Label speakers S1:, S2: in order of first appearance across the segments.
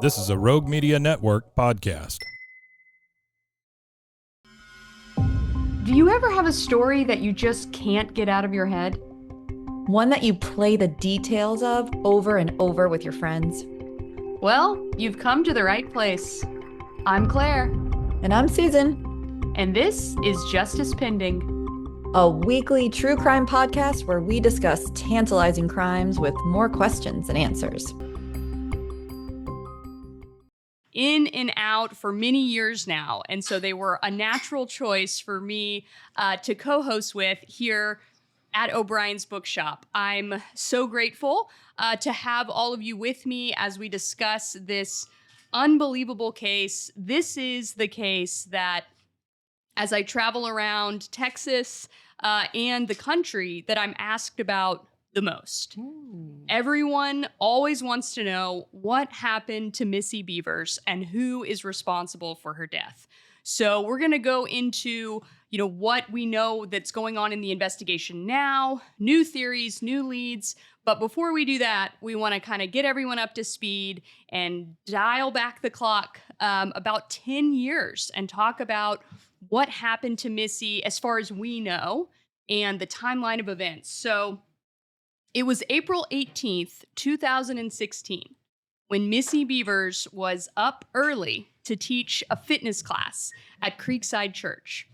S1: This is a Rogue Media Network podcast.
S2: Do you ever have a story that you just can't get out of your head?
S3: One that you play the details of over and over with your friends?
S2: Well, you've come to the right place. I'm Claire.
S3: And I'm Susan.
S2: And this is Justice Pending,
S3: a weekly true crime podcast where we discuss tantalizing crimes with more questions than answers.
S2: In and out for many years now, and so they were a natural choice for me to co-host with here at O'Brien's Bookshop. I'm so grateful to have all of you with me as we discuss this unbelievable case. This is the case that, as I travel around Texas and the country, that I'm asked about the most. Everyone always wants to know what happened to Missy Bevers and who is responsible for her death. So we're going to go into, what we know that's going on in the investigation now, new theories, new leads. But before we do that, we want to kind of get everyone up to speed and dial back the clock about 10 years and talk about what happened to Missy as far as we know and the timeline of events. So it was April 18th, 2016, when Missy Bevers was up early to teach a fitness class at Creekside Church.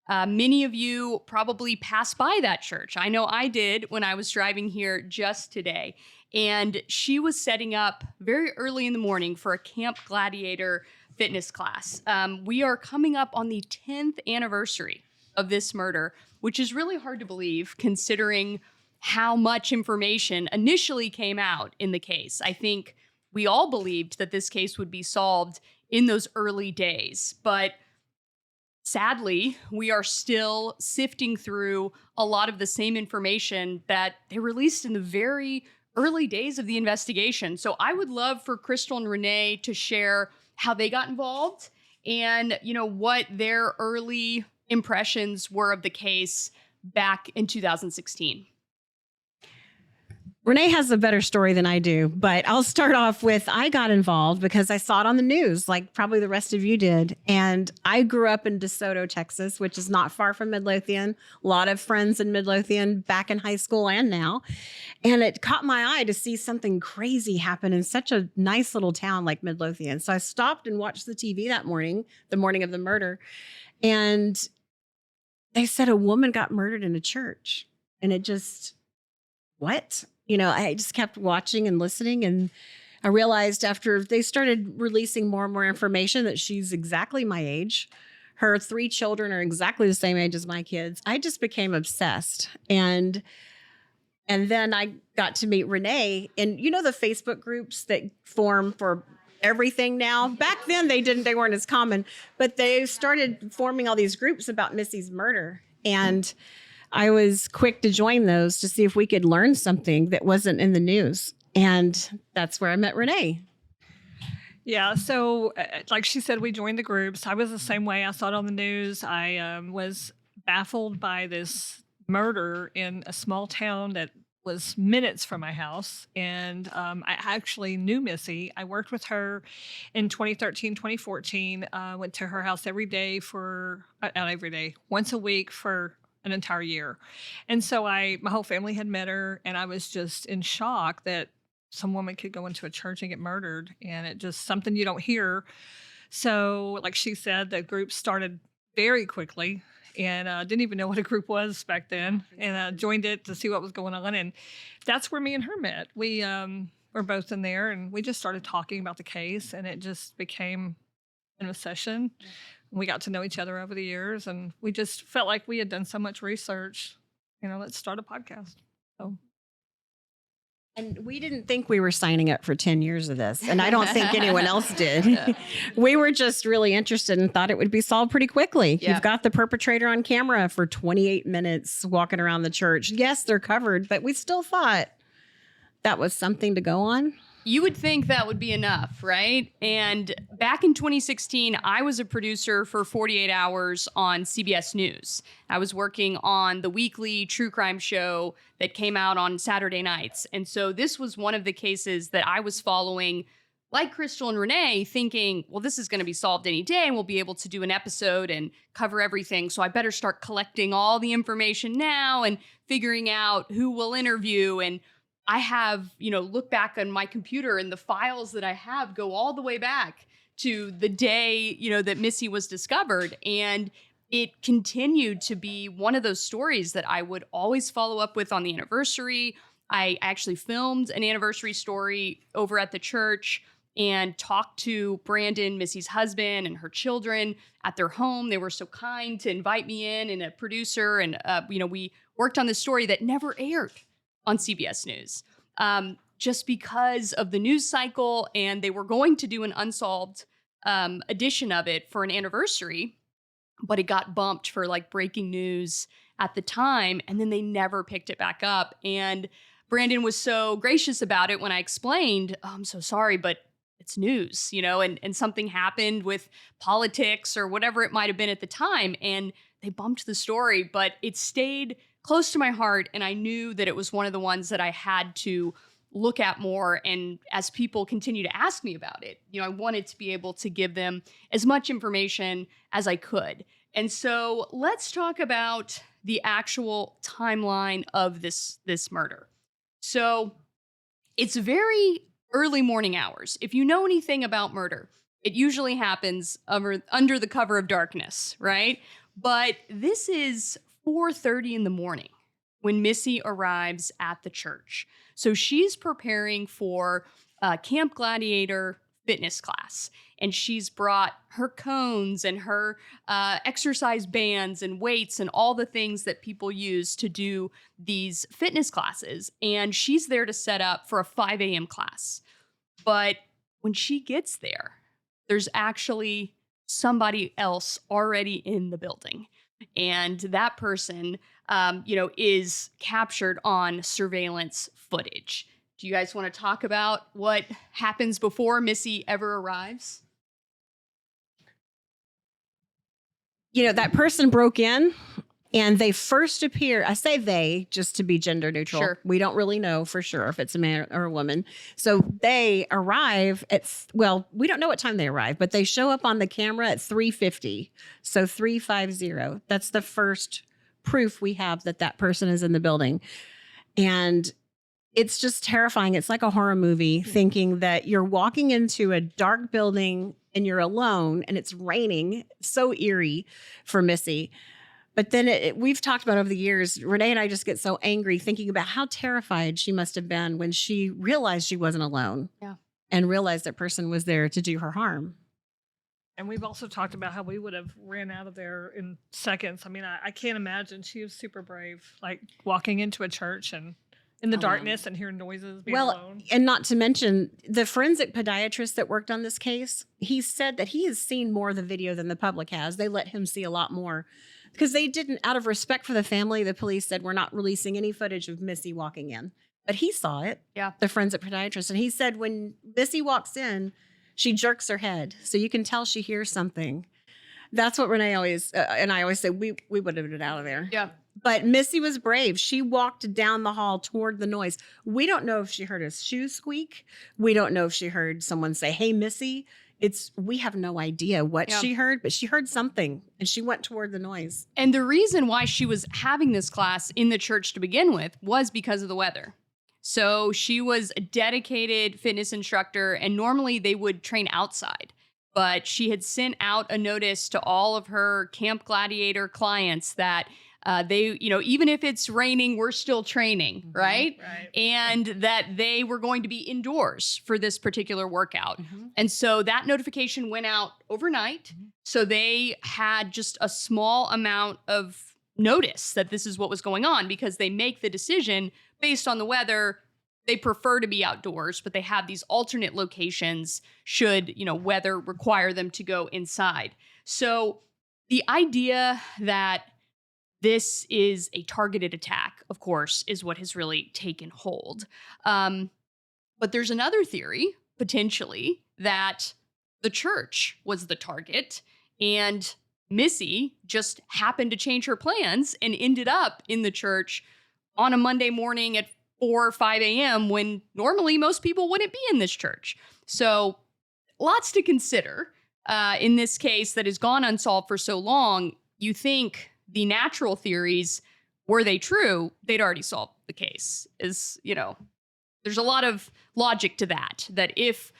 S2: Many of you probably passed by that church. I know I did when I was driving here just today. And she was setting up very early in the morning for a Camp Gladiator fitness class. We are coming up on the 10th anniversary of this murder, which is really hard to believe considering how much information initially came out in the case. I think we all believed that this case would be solved in those early days, but sadly, we are still sifting through a lot of the same information that they released in the very early days of the investigation. So I would love for Crystal and Renae to share how they got involved and, what their early impressions were of the case back in 2016.
S4: Renae has a better story than I do, but I'll start off with I got involved because I saw it on the news, like probably the rest of you did. And I grew up in DeSoto, Texas, which is not far from Midlothian. A lot of friends in Midlothian back in high school and now. And it caught my eye to see something crazy happen in such a nice little town like Midlothian. So I stopped and watched the TV that morning, the morning of the murder. And they said a woman got murdered in a church. And it just, what? I just kept watching and listening, and I realized after they started releasing more and more information that she's exactly my age. Her 3 children are exactly the same age as my kids. I just became obsessed. And then I got to meet Renae, and the Facebook groups that form for everything now. Back then they weren't as common, but they started forming all these groups about Missy's murder. And I was quick to join those to see if we could learn something that wasn't in the news. And that's where I met Renae.
S5: Yeah. So like she said, we joined the groups. I was the same way. I saw it on the news. I was baffled by this murder in a small town that was minutes from my house. And I actually knew Missy. I worked with her in 2013, 2014. Went to her house every day once a week for an entire year. And so my whole family had met her, and I was just in shock that some woman could go into a church and get murdered, and it just something you don't hear. So like she said, the group started very quickly, and didn't even know what a group was back then, and joined it to see what was going on. And that's where me and her met. We were both in there, and we just started talking about the case, and it just became an obsession. We got to know each other over the years, and we just felt like we had done so much research. Let's start a podcast. So.
S4: And we didn't think we were signing up for 10 years of this. And I don't think anyone else did. We were just really interested and thought it would be solved pretty quickly. Yeah. You've got the perpetrator on camera for 28 minutes walking around the church. Yes, they're covered, but we still thought that was something to go on.
S2: You would think that would be enough, right? And back in 2016, I was a producer for 48 Hours on CBS News. I was working on the weekly true crime show that came out on Saturday nights. And so this was one of the cases that I was following like Crystal and Renae, thinking, well, this is going to be solved any day and we'll be able to do an episode and cover everything. So I better start collecting all the information now and figuring out who we'll interview. And I have, look back on my computer, and the files that I have go all the way back to the day, that Missy was discovered. And it continued to be one of those stories that I would always follow up with on the anniversary. I actually filmed an anniversary story over at the church and talked to Brandon, Missy's husband, and her children at their home. They were so kind to invite me in, and a producer. And, we worked on this story that never aired on CBS News, just because of the news cycle. And they were going to do an unsolved edition of it for an anniversary, but it got bumped for like breaking news at the time. And then they never picked it back up. And Brandon was so gracious about it when I explained, oh, I'm so sorry, but it's news, and something happened with politics or whatever it might have been at the time. And they bumped the story, but it stayed close to my heart. And I knew that it was one of the ones that I had to look at more. And as people continue to ask me about it, I wanted to be able to give them as much information as I could. And so let's talk about the actual timeline of this murder. So it's very early morning hours. If you know anything about murder, it usually happens under the cover of darkness, right? But this is 4:30 in the morning when Missy arrives at the church. So she's preparing for Camp Gladiator fitness class, and she's brought her cones and her exercise bands and weights and all the things that people use to do these fitness classes. And she's there to set up for a 5 a.m. class. But when she gets there, there's actually somebody else already in the building. And that person, is captured on surveillance footage. Do you guys want to talk about what happens before Missy ever arrives?
S4: That person broke in, and they first appear, I say they just to be gender neutral.
S2: Sure.
S4: We don't really know for sure if it's a man or a woman. So they arrive we don't know what time they arrive, but they show up on the camera at 3:50. So 3:50. That's the first proof we have that person is in the building. And it's just terrifying. It's like a horror movie, thinking that you're walking into a dark building and you're alone and it's raining. So eerie for Missy. But then we've talked about over the years, Renae and I just get so angry thinking about how terrified she must have been when she realized she wasn't alone.
S2: Yeah.
S4: And realized that person was there to do her harm.
S5: And we've also talked about how we would have ran out of there in seconds. I mean, I can't imagine. She was super brave, like walking into a church and in the darkness and hearing noises, being alone.
S4: And not to mention the forensic podiatrist that worked on this case, he said that he has seen more of the video than the public has. They let him see a lot more because they didn't, out of respect for the family, the police said, we're not releasing any footage of Missy walking in. But he saw it, the forensic podiatrist. And he said when Missy walks in, she jerks her head. So you can tell she hears something. That's what Renae always, and I always say, we would have been out of there.
S2: Yeah.
S4: But Missy was brave. She walked down the hall toward the noise. We don't know if she heard a shoe squeak. We don't know if she heard someone say, hey, Missy. We have no idea what she heard, but she heard something and she went toward the noise.
S2: And the reason why she was having this class in the church to begin with was because of the weather. So she was a dedicated fitness instructor, and normally they would train outside. But she had sent out a notice to all of her Camp Gladiator clients that they, even if it's raining, we're still training, right? And that they were going to be indoors for this particular workout. And so that notification went out overnight. So they had just a small amount of notice that this is what was going on, because they make the decision based on the weather. They prefer to be outdoors, but they have these alternate locations should, weather require them to go inside. So the idea that this is a targeted attack, of course, is what has really taken hold. But there's another theory, potentially, that the church was the target, and Missy just happened to change her plans and ended up in the church on a Monday morning at 4 or 5 a.m. when normally most people wouldn't be in this church. So lots to consider. In this case that has gone unsolved for so long, you think the natural theories, were they true, they'd already solved the case. There's a lot of logic to that if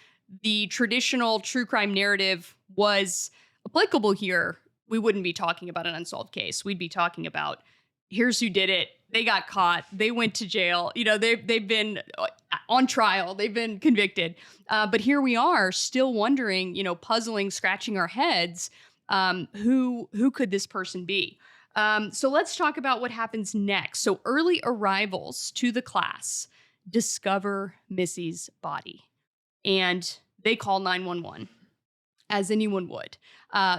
S2: the traditional true crime narrative was applicable here, we wouldn't be talking about an unsolved case. We'd be talking about, here's who did it. They got caught. They went to jail. They've been on trial. They've been convicted. But here we are still wondering, puzzling, scratching our heads. Who could this person be? So let's talk about what happens next. So early arrivals to the class discover Missy's body, and they call 911, as anyone would.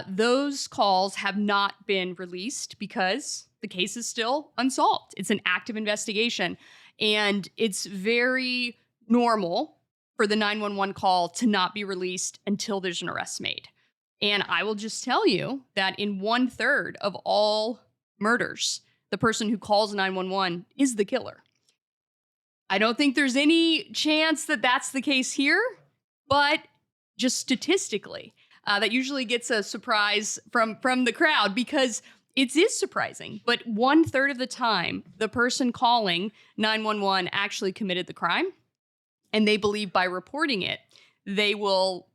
S2: Those calls have not been released because the case is still unsolved. It's an active investigation, and it's very normal for the 911 call to not be released until there's an arrest made. And I will just tell you that in 1/3 of all murders, the person who calls 911 is the killer. I don't think there's any chance that that's the case here, but just statistically, that usually gets a surprise from the crowd because it is surprising. But 1/3 of the time, the person calling 911 actually committed the crime, and they believe by reporting it, they will,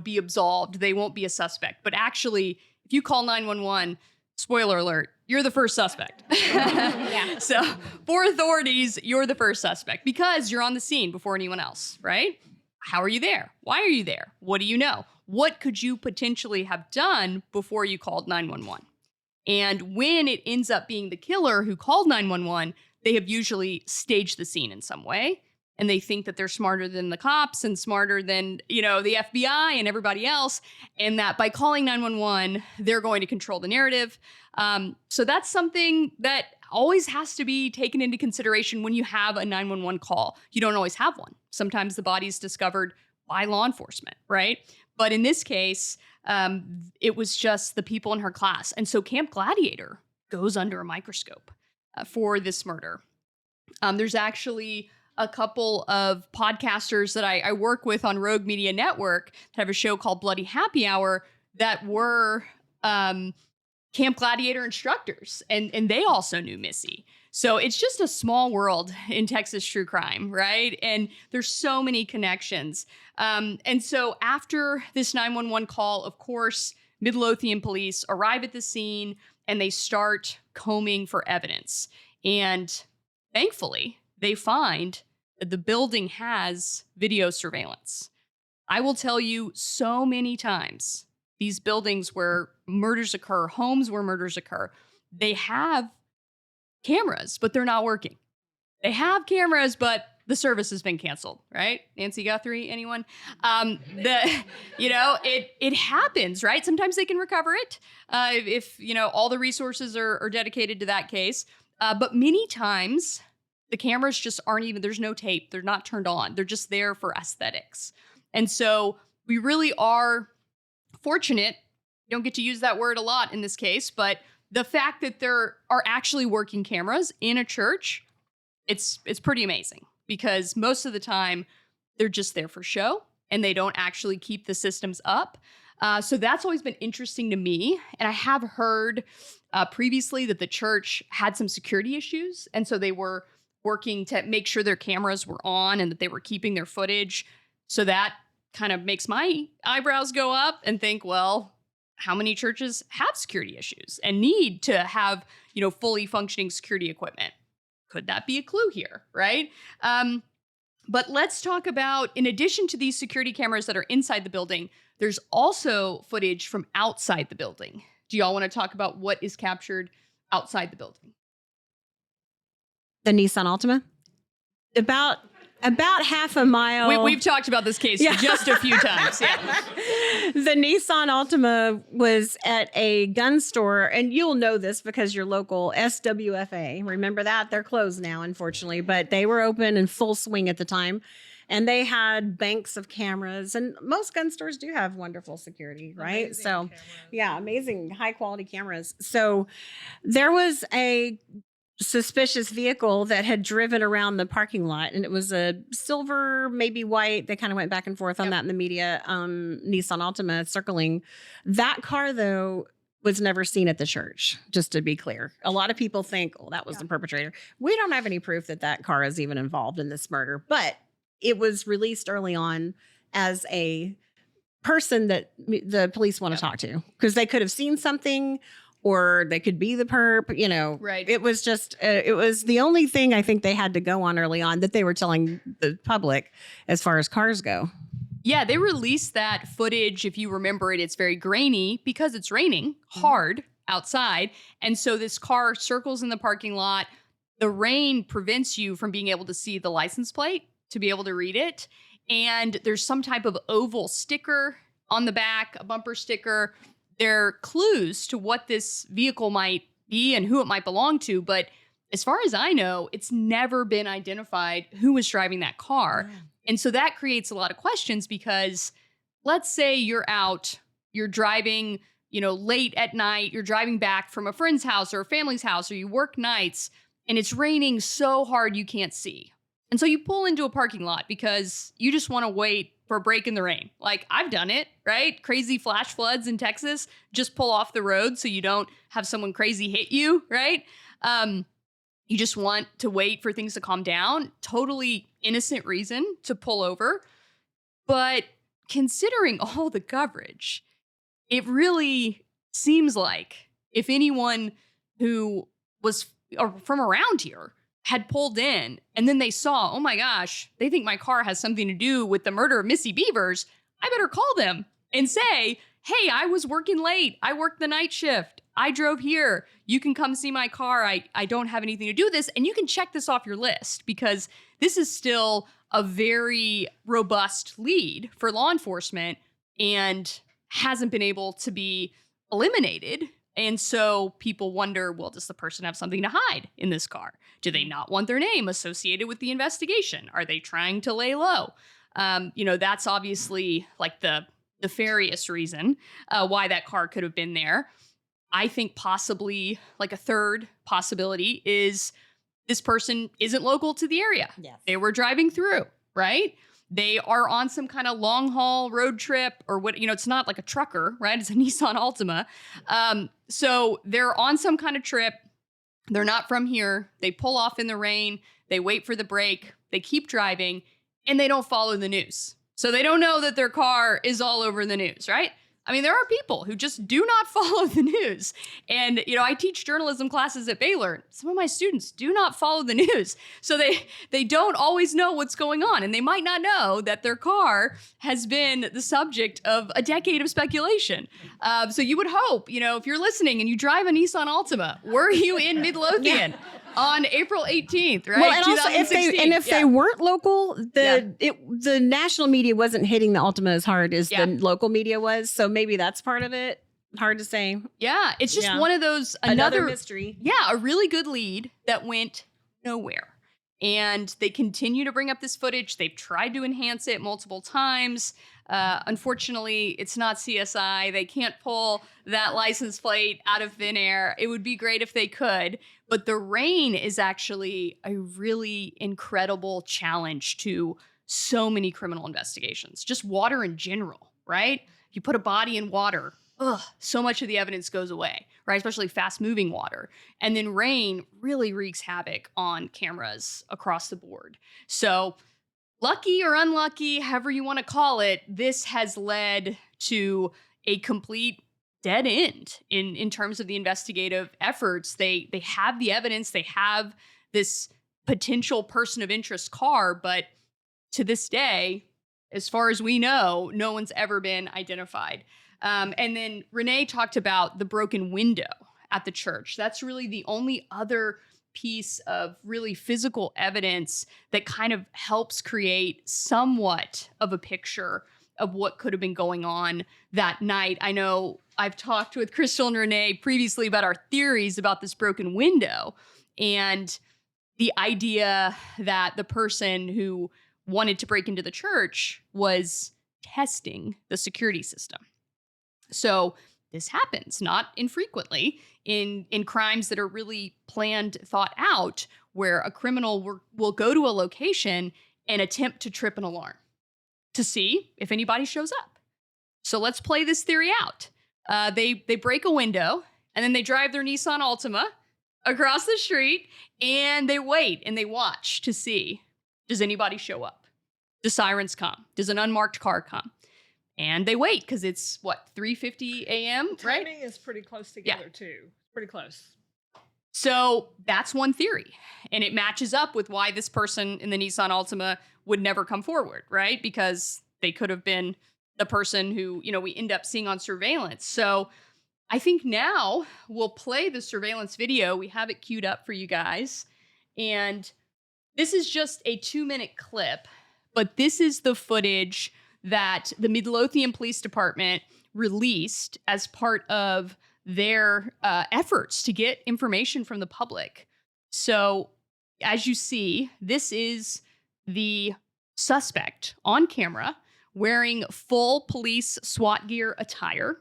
S2: be absolved. They won't be a suspect. But actually, if you call 911, spoiler alert, you're the first suspect.
S4: Yeah.
S2: So for authorities, you're the first suspect because you're on the scene before anyone else, right? How are you there? Why are you there? What do you know? What could you potentially have done before you called 911? And when it ends up being the killer who called 911, they have usually staged the scene in some way. And they think that they're smarter than the cops and smarter than, the FBI and everybody else. And that by calling 911, they're going to control the narrative. So that's something that always has to be taken into consideration when you have a 911 call. You don't always have one. Sometimes the body's discovered by law enforcement, right? But in this case, it was just the people in her class. And so Camp Gladiator goes under a microscope for this murder. There's actually a couple of podcasters that I work with on Rogue Media Network that have a show called Bloody Happy Hour that were Camp Gladiator instructors, and they also knew Missy. So it's just a small world in Texas true crime, right? And there's so many connections. And so after this 911 call, of course, Midlothian police arrive at the scene and they start combing for evidence. And thankfully, they find that the building has video surveillance. I will tell you so many times, these buildings where murders occur, homes where murders occur, they have cameras, but they're not working. They have cameras, but the service has been canceled, right? Nancy Guthrie, anyone? It happens, right? Sometimes they can recover it if all the resources are dedicated to that case. But many times the cameras just aren't even, there's no tape. They're not turned on. They're just there for aesthetics. And so we really are fortunate. You don't get to use that word a lot in this case, but the fact that there are actually working cameras in a church, it's pretty amazing because most of the time they're just there for show and they don't actually keep the systems up. So that's always been interesting to me. And I have heard previously that the church had some security issues. And so they were working to make sure their cameras were on and that they were keeping their footage. So that kind of makes my eyebrows go up and think, well, how many churches have security issues and need to have, fully functioning security equipment? Could that be a clue here, right? But let's talk about, in addition to these security cameras that are inside the building, there's also footage from outside the building. Do y'all want to talk about what is captured outside the building?
S4: The Nissan Altima? About half a mile.
S2: We've talked about this case just a few times. Yeah.
S4: The Nissan Altima was at a gun store, and you'll know this because you're local, SWFA. Remember that? They're closed now, unfortunately, but they were open in full swing at the time. And they had banks of cameras, and most gun stores do have wonderful security, right? Amazing cameras. Amazing high quality cameras. So there was a suspicious vehicle that had driven around the parking lot, and it was a silver, maybe white. They kind of went back and forth on that in the media. Nissan Altima circling. That car, though, was never seen at the church, just to be clear. A lot of people think, oh, that was the perpetrator. We don't have any proof that that car is even involved in this murder, but it was released early on as a person that the police want to talk to, because they could have seen something, or they could be the perp, you know.
S2: Right.
S4: It was just, it was the only thing I think they had to go on early on that they were telling the public as far as cars go.
S2: Yeah, they released that footage. If you remember it, it's very grainy because it's raining hard outside. And so this car circles in the parking lot. The rain prevents you from being able to see the license plate, to be able to read it. And there's some type of oval sticker on the back, a bumper sticker. They're clues to what this vehicle might be and who it might belong to. But as far as I know, it's never been identified who was driving that car. Yeah. And so that creates a lot of questions, because let's say you're out, you're driving, you know, late at night, you're driving back from a friend's house or a family's house, or you work nights and it's raining so hard you can't see. And so you pull into a parking lot because you just want to wait for a break in the rain. Like, I've done it, right? Crazy flash floods in Texas. Just pull off the road so you don't have someone crazy hit you, right? You just want to wait for things to calm down. Totally innocent reason to pull over. But considering all the coverage, it really seems like if anyone who was from around here had pulled in and then they saw, oh my gosh, they think my car has something to do with the murder of Missy Bevers, I better call them and say, hey, I was working late. I worked the night shift. I drove here. You can come see my car. I don't have anything to do with this. And you can check this off your list, because this is still a very robust lead for law enforcement and hasn't been able to be eliminated. And so people wonder, well, does the person have something to hide in this car? Do they not want their name associated with the investigation? Are they trying to lay low? You know, that's obviously like the nefarious reason why that car could have been there. I think possibly like a third possibility is this person isn't local to the area. Yes. They were driving through, right? They are on some kind of long haul road trip or what, you know, it's not like a trucker, right? It's a Nissan Altima. So they're on some kind of trip. They're not from here. They pull off in the rain. They wait for the break. They keep driving and they don't follow the news. So they don't know that their car is all over the news, right? I mean, there are people who just do not follow the news. And, you know, I teach journalism classes at Baylor. Some of my students do not follow the news. So they don't always know what's going on. And they might not know that their car has been the subject of a decade of speculation. So you would hope, you know, if you're listening and you drive a Nissan Altima, were you in Midlothian on April 18th, right?
S4: Well, and also if they weren't local, the national media wasn't hitting the Altima as hard as the local media was. So maybe that's part of it. Hard to say.
S2: Yeah, it's just one of those,
S4: another mystery.
S2: Yeah, a really good lead that went nowhere. And they continue to bring up this footage. They've tried to enhance it multiple times. Unfortunately, it's not CSI. They can't pull that license plate out of thin air. It would be great if they could. But the rain is actually a really incredible challenge to so many criminal investigations. Just water in general, right? You put a body in water, so much of the evidence goes away, right? Especially fast-moving water. And then rain really wreaks havoc on cameras across the board. So lucky or unlucky, however you want to call it, this has led to a complete dead end in terms of the investigative efforts. They have the evidence. They have this potential person of interest car, but to this day, as far as we know, no one's ever been identified. And then Renae talked about the broken window at the church. That's really the only other piece of really physical evidence that kind of helps create somewhat of a picture of what could have been going on that night. I know I've talked with Crystal and Renae previously about our theories about this broken window and the idea that the person who wanted to break into the church was testing the security system. So this happens not infrequently in crimes that are really planned, thought out, where a criminal will go to a location and attempt to trip an alarm to see if anybody shows up. So let's play this theory out. They break a window and then they drive their Nissan Altima across the street and they wait and they watch to see, does anybody show up? Do sirens come? Does an unmarked car come? And they wait because it's 3:50 a.m., right?
S5: Timing is pretty close together too. Pretty close.
S2: So that's one theory. And it matches up with why this person in the Nissan Altima would never come forward, right? Because they could have been the person who, we end up seeing on surveillance. So I think now we'll play the surveillance video. We have it queued up for you guys. And this is just a 2-minute clip, but this is the footage that the Midlothian Police Department released as part of their efforts to get information from the public. So as you see, this is the suspect on camera wearing full police SWAT gear attire,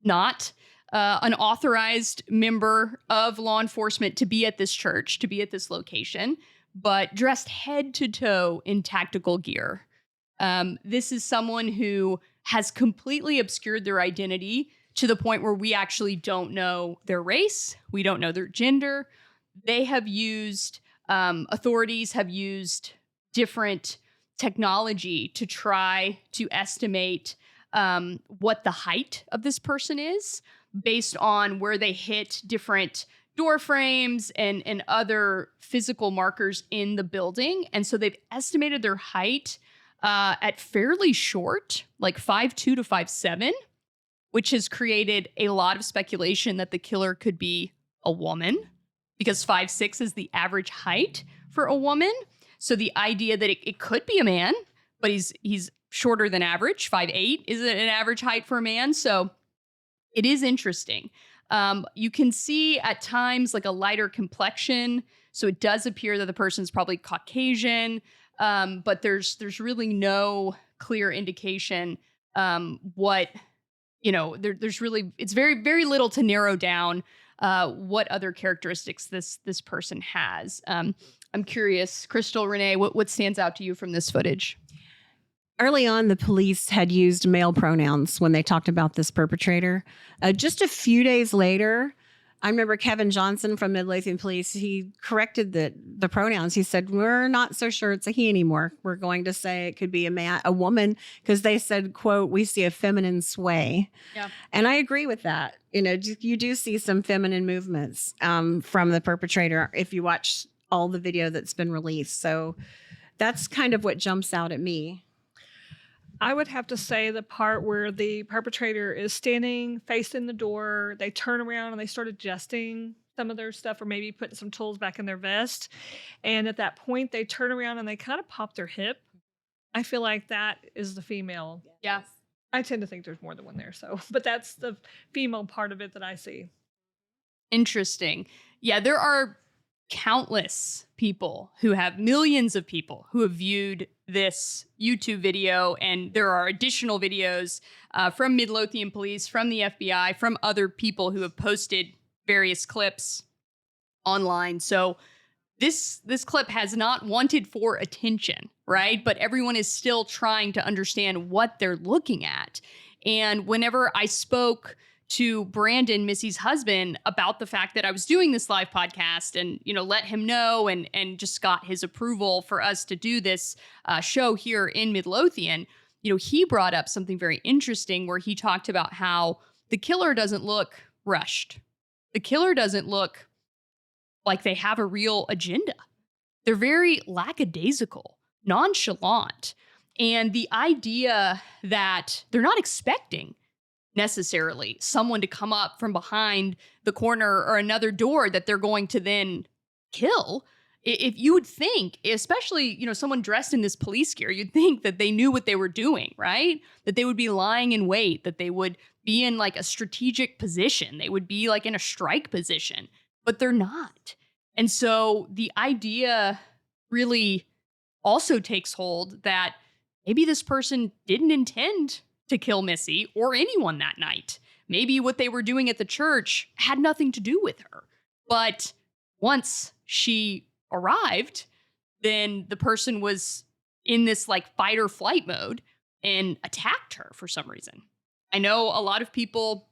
S2: not an authorized member of law enforcement to be at this church, to be at this location, but dressed head to toe in tactical gear. This is someone who has completely obscured their identity to the point where we actually don't know their race. We don't know their gender. They have used, authorities have used different technology to try to estimate what the height of this person is based on where they hit different door frames and other physical markers in the building. And so they've estimated their height at fairly short, like 5'2" to 5'7", which has created a lot of speculation that the killer could be a woman because 5'6" is the average height for a woman. So the idea that it could be a man, but he's shorter than average. 5'8" is an average height for a man. So it is interesting. You can see at times like a lighter complexion. So it does appear that the person's probably Caucasian, but there's really no clear indication there's really, it's very, very little to narrow down what other characteristics this person has. I'm curious, Crystal, Renae, what stands out to you from this footage?
S4: Early on, the police had used male pronouns when they talked about this perpetrator. Just a few days later, I remember Kevin Johnson from Midlothian Police, he corrected the pronouns. He said, we're not so sure it's a he anymore. We're going to say it could be a woman, because they said, quote, we see a feminine sway. Yeah. And I agree with that. You do see some feminine movements from the perpetrator if you watch all the video that's been released. So that's kind of what jumps out at me.
S5: I would have to say the part where the perpetrator is standing facing the door, they turn around and they start adjusting some of their stuff or maybe putting some tools back in their vest. And at that point, they turn around and they kind of pop their hip. I feel like that is the female.
S2: Yeah.
S5: I tend to think there's more than one there. But that's the female part of it that I see.
S2: Interesting. Yeah, there are countless people millions of people who have viewed this YouTube video, and there are additional videos from Midlothian Police, from the FBI, from other people who have posted various clips online. So this clip has not wanted for attention, right? But everyone is still trying to understand what they're looking at. And whenever I spoke to Brandon, Missy's husband, about the fact that I was doing this live podcast and, let him know and just got his approval for us to do this show here in Midlothian, he brought up something very interesting where he talked about how the killer doesn't look rushed. The killer doesn't look like they have a real agenda. They're very lackadaisical, nonchalant. And the idea that they're not expecting necessarily someone to come up from behind the corner or another door that they're going to then kill. If you would think, especially, someone dressed in this police gear, you'd think that they knew what they were doing, right? That they would be lying in wait, that they would be in like a strategic position. They would be like in a strike position, but they're not. And so the idea really also takes hold that maybe this person didn't intend to kill Missy or anyone that night. maybe what they were doing at the church had nothing to do with her. But once she arrived, then the person was in this like fight or flight mode and attacked her for some reason. I know a lot of people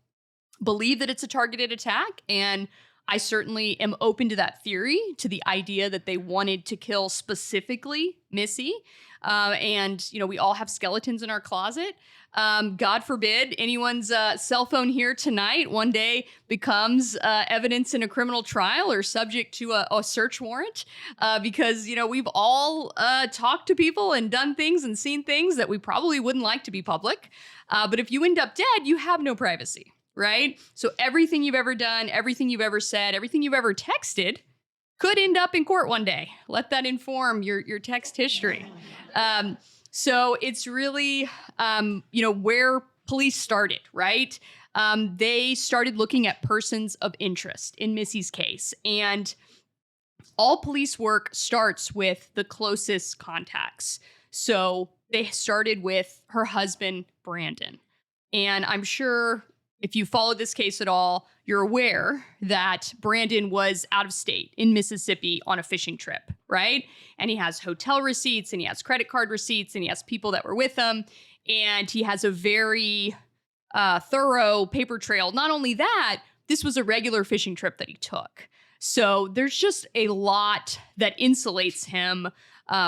S2: believe that it's a targeted attack, and I certainly am open to that theory, to the idea that they wanted to kill specifically Missy. And, you know, we all have skeletons in our closet. God forbid anyone's cell phone here tonight one day becomes evidence in a criminal trial or subject to a search warrant, because, you know, we've all talked to people and done things and seen things that we probably wouldn't like to be public. But if you end up dead, you have no privacy, right? So everything you've ever done, everything you've ever said, everything you've ever texted could end up in court one day. Let that inform your text history. So it's really, you know, where police started, right? They started looking at persons of interest in Missy's case. And all police work starts with the closest contacts. So they started with her husband, Brandon. And I'm sure if you followed this case at all, you're aware that Brandon was out of state in Mississippi on a fishing trip, right? And he has hotel receipts and he has credit card receipts and he has people that were with him. And he has a very thorough paper trail. Not only that, this was a regular fishing trip that he took. So there's just a lot that insulates him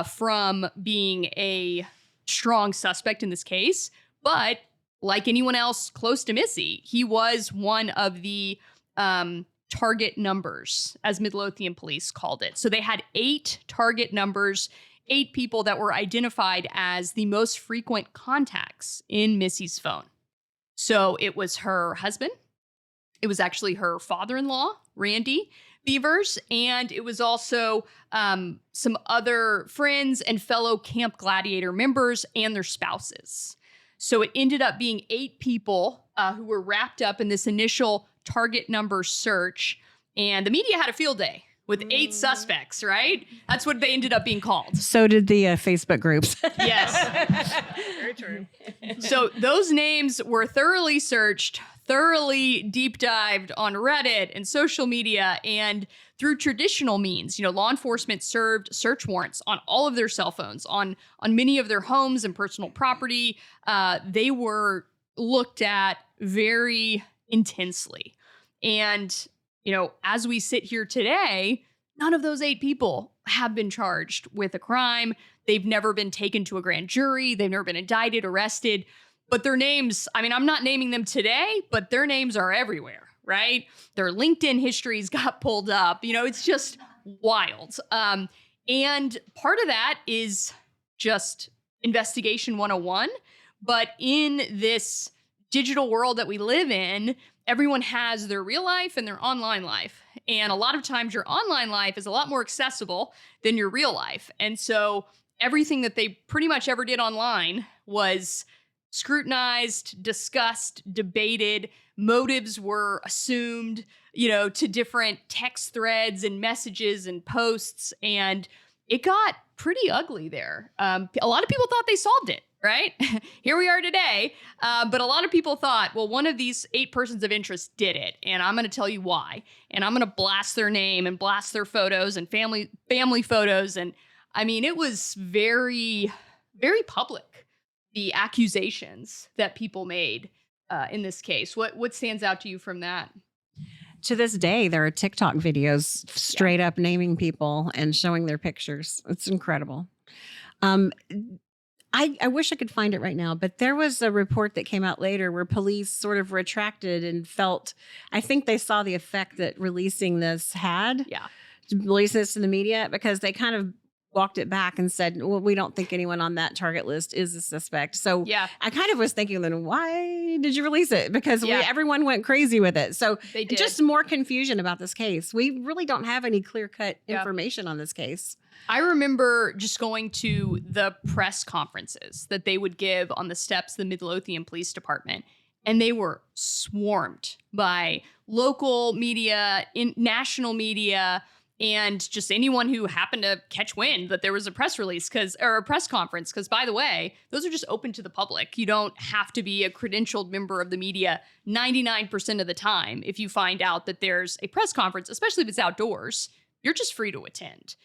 S2: from being a strong suspect in this case. But like anyone else close to Missy, he was one of the target numbers, as Midlothian police called it. So they had 8 target numbers, 8 people that were identified as the most frequent contacts in Missy's phone. So it was her husband. It was actually her father-in-law, Randy Bevers, and it was also some other friends and fellow Camp Gladiator members and their spouses. So it ended up being 8 people who were wrapped up in this initial target number search. And the media had a field day with 8 suspects, right? That's what they ended up being called.
S4: So did the Facebook groups.
S2: Yes.
S5: Very true.
S2: So those names were thoroughly searched, thoroughly deep dived on Reddit and social media, and through traditional means. You know, law enforcement served search warrants on all of their cell phones, on many of their homes and personal property. They were looked at very intensely. And, you know, as we sit here today, none of those 8 people have been charged with a crime. They've never been taken to a grand jury. They've never been indicted, arrested. But their names, I mean, I'm not naming them today, but their names are everywhere, right? Their LinkedIn histories got pulled up. You know, it's just wild. And part of that is just investigation 101. But in this digital world that we live in, everyone has their real life and their online life. And a lot of times your online life is a lot more accessible than your real life. And so everything that they pretty much ever did online was scrutinized, discussed, debated. Motives were assumed, you know, to different text threads and messages and posts. And it got pretty ugly there. A lot of people thought they solved it, right? Here we are today. But a lot of people thought, well, one of these 8 persons of interest did it. And I'm going to tell you why. And I'm going to blast their name and blast their photos and family photos. And I mean, it was very, very public, the accusations that people made in this case. What stands out to you from that?
S4: To this day, there are TikTok videos straight up naming people and showing their pictures. It's incredible. I wish I could find it right now, but there was a report that came out later where police sort of retracted and felt, I think they saw the effect that releasing this had.
S2: Yeah.
S4: Releasing this to the media, because they kind of walked it back and said, well, we don't think anyone on that target list is a suspect. So
S2: Yeah.
S4: I kind of was thinking, then why did you release it? Because everyone went crazy with it. So
S2: They did.
S4: just more confusion about this case. We really don't have any clear-cut information on this case.
S2: I remember just going to the press conferences that they would give on the steps of the Midlothian Police Department, and they were swarmed by local media, national media, and just anyone who happened to catch wind that there was a press release or a press conference. Because, by the way, those are just open to the public. You don't have to be a credentialed member of the media 99% of the time. If you find out that there's a press conference, especially if it's outdoors, you're just free to attend.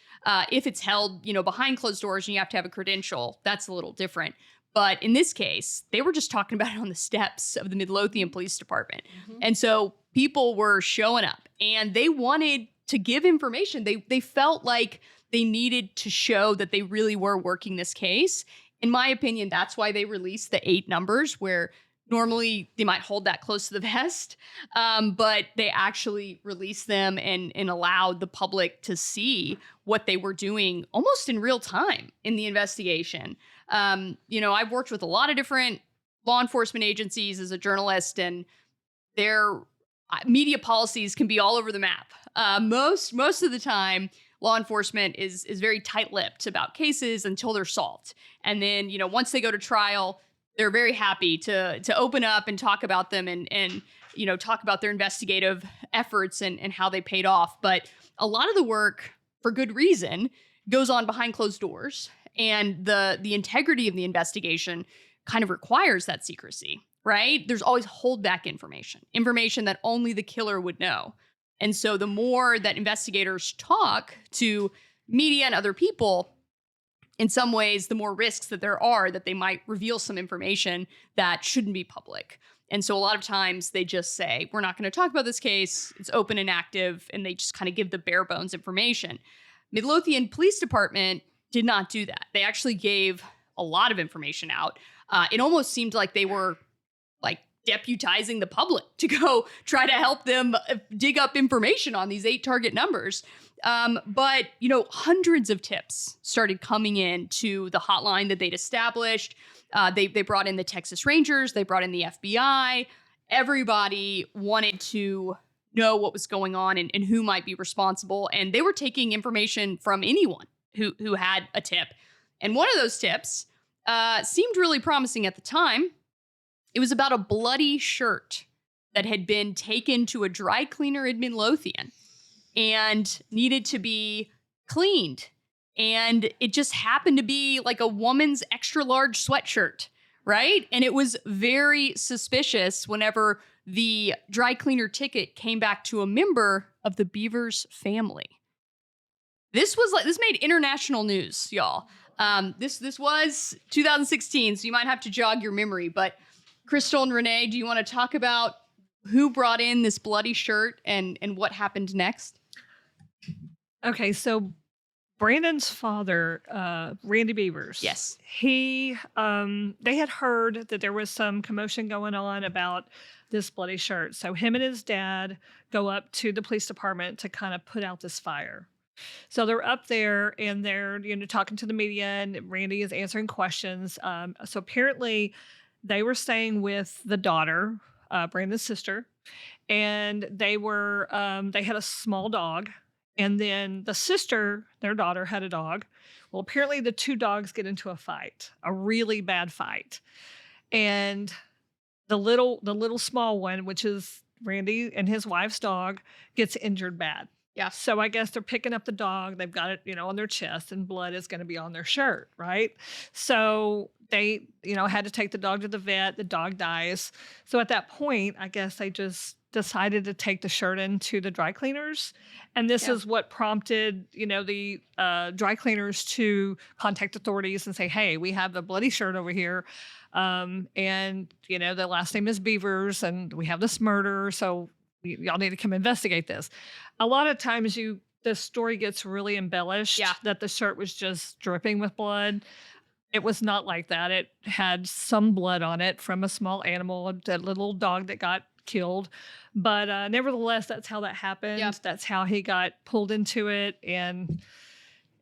S2: If it's held, behind closed doors and you have to have a credential, that's a little different. But in this case, they were just talking about it on the steps of the Midlothian Police Department. And so people were showing up and they wanted to give information. They felt like they needed to show that they really were working this case. In my opinion, that's why they released the 8 numbers, where normally they might hold that close to the vest, but they actually released them and allowed the public to see what they were doing almost in real time in the investigation. I've worked with a lot of different law enforcement agencies as a journalist, and their media policies can be all over the map. Most of the time, law enforcement is very tight-lipped about cases until they're solved. And then, once they go to trial, they're very happy to open up and talk about them and talk about their investigative efforts and how they paid off. But a lot of the work, for good reason, goes on behind closed doors. And the integrity of the investigation kind of requires that secrecy, right? There's always holdback information that only the killer would know. And so the more that investigators talk to media and other people, in some ways, the more risks that there are that they might reveal some information that shouldn't be public. And so a lot of times they just say, we're not going to talk about this case. It's open and active. And they just kind of give the bare bones information. Midlothian Police Department did not do that. They actually gave a lot of information out. It almost seemed like they were deputizing the public to go try to help them dig up information on these 8 target numbers. But hundreds of tips started coming in to the hotline that they'd established. They brought in the Texas Rangers. They brought in the FBI. Everybody wanted to know what was going on and who might be responsible. And they were taking information from anyone who had a tip. And one of those tips seemed really promising at the time. It was about a bloody shirt that had been taken to a dry cleaner in Midlothian and needed to be cleaned. And it just happened to be like a woman's extra large sweatshirt, right? And it was very suspicious whenever the dry cleaner ticket came back to a member of the Bevers family. This made international news, y'all. This was 2016, so you might have to jog your memory, but Crystal and Renae, do you want to talk about who brought in this bloody shirt and what happened next?
S5: Okay, so Brandon's father, Randy Bevers.
S2: Yes.
S5: They had heard that there was some commotion going on about this bloody shirt. So him and his dad go up to the police department to kind of put out this fire. So they're up there and they're, talking to the media, and Randy is answering questions. So apparently they were staying with the daughter, Brandon's sister, and they had a small dog. And then the sister, their daughter, had a dog. Well, apparently the 2 dogs get into a fight, a really bad fight. And the little small one, which is Randy and his wife's dog, gets injured bad.
S2: Yeah.
S5: So I guess they're picking up the dog. They've got it, on their chest, and blood is going to be on their shirt, right? So they, had to take the dog to the vet. The dog dies. So at that point, I guess they just decided to take the shirt into the dry cleaners. And this is what prompted, the dry cleaners to contact authorities and say, hey, we have the bloody shirt over here. And, the last name is Bevers, and we have this murder. So y'all need to come investigate this. A lot of times the story gets really embellished that the shirt was just dripping with blood. It was not like that. It had some blood on it from a small animal, a little dog that got killed. But nevertheless, that's how that happened. Yep. That's how he got pulled into it. And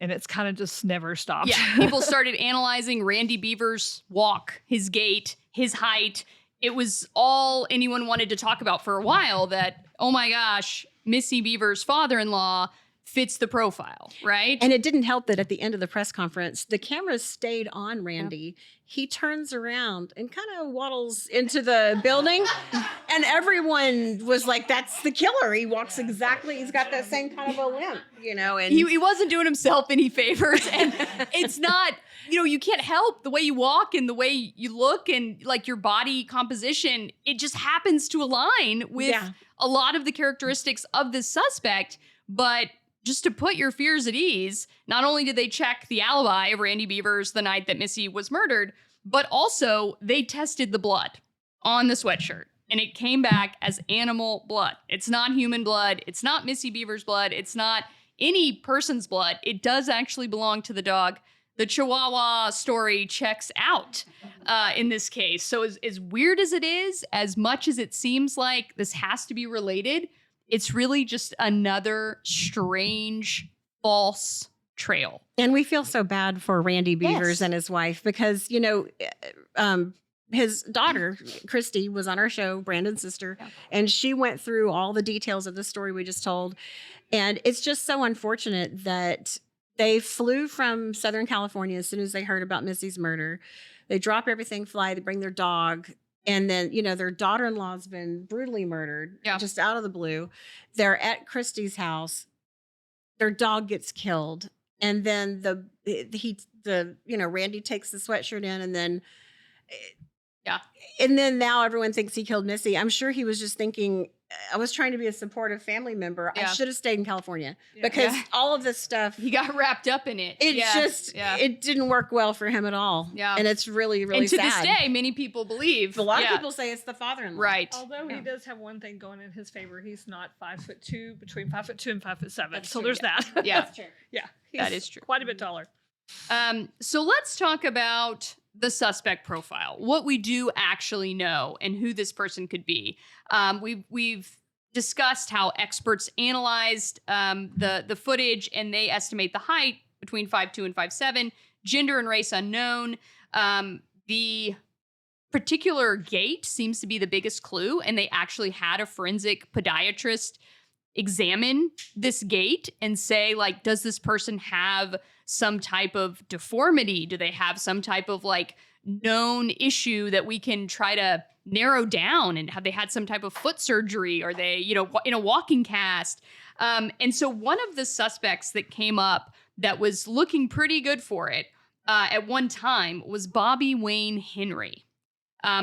S5: it's kind of just never stopped.
S2: Yeah, people started analyzing Randy Bevers' walk, his gait, his height. It was all anyone wanted to talk about for a while, that, oh my gosh, Missy Bevers' father-in-law fits the profile, right?
S4: And it didn't help that at the end of the press conference, the cameras stayed on Randy. Yep. He turns around and kind of waddles into the building. And everyone was like, that's the killer. He walks exactly, he's got that same kind of a limp, and
S2: he wasn't doing himself any favors. And it's not, you can't help the way you walk and the way you look and like your body composition. It just happens to align with a lot of the characteristics of this suspect. But just to put your fears at ease, not only did they check the alibi of Randy Bevers the night that Missy was murdered, but also they tested the blood on the sweatshirt. And it came back as animal blood. It's not human blood. It's not Missy Bevers' blood. It's not any person's blood. It does actually belong to the dog. The Chihuahua story checks out in this case. So as weird as it is, as much as it seems like this has to be related, it's really just another strange, false trail.
S4: And we feel so bad for Randy Bevers and his wife because, his daughter, Christy, was on our show, Brandon's sister, and she went through all the details of the story we just told. And it's just so unfortunate that they flew from Southern California as soon as they heard about Missy's murder. They drop everything, fly, they bring their dog. And then, their daughter-in-law's been brutally murdered just out of the blue. They're at Christy's house. Their dog gets killed. And then Randy takes the sweatshirt in and then and then now everyone thinks he killed Missy. I'm sure he was just thinking, I was trying to be a supportive family member. I should have stayed in California because all of this stuff.
S2: He got wrapped up in it.
S4: It didn't work well for him at all. Yeah. And it's really, really sad.
S2: And to this day, many people believe.
S4: A lot of people say it's the father-in-law.
S2: Right.
S5: Although he does have one thing going in his favor. He's not 5'2", between 5'2" and 5'7". So there's that.
S2: Yeah.
S4: That's true.
S5: Yeah.
S2: That is true.
S5: Quite a bit taller.
S2: So let's talk about the suspect profile, what we do actually know and who this person could be. We've discussed how experts analyzed the footage and they estimate the height between 5'2" and 5'7", gender and race unknown. The particular gait seems to be the biggest clue, and they actually had a forensic podiatrist examine this gait and say, like, does this person have some type of deformity? Do they have some type of known issue that we can try to narrow down? And have they had some type of foot surgery? Are they, in a walking cast? And so one of the suspects that came up that was looking pretty good for it at one time was Bobby Wayne Henry.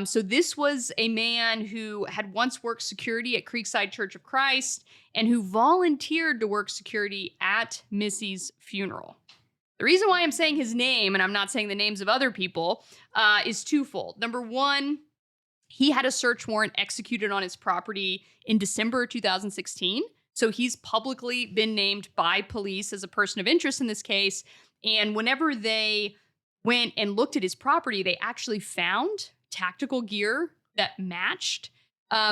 S2: So this was a man who had once worked security at Creekside Church of Christ and who volunteered to work security at Missy's funeral. The reason why I'm saying his name, and I'm not saying the names of other people, is twofold. Number one, he had a search warrant executed on his property in December 2016. So he's publicly been named by police as a person of interest in this case. And whenever they went and looked at his property, they actually found tactical gear that matched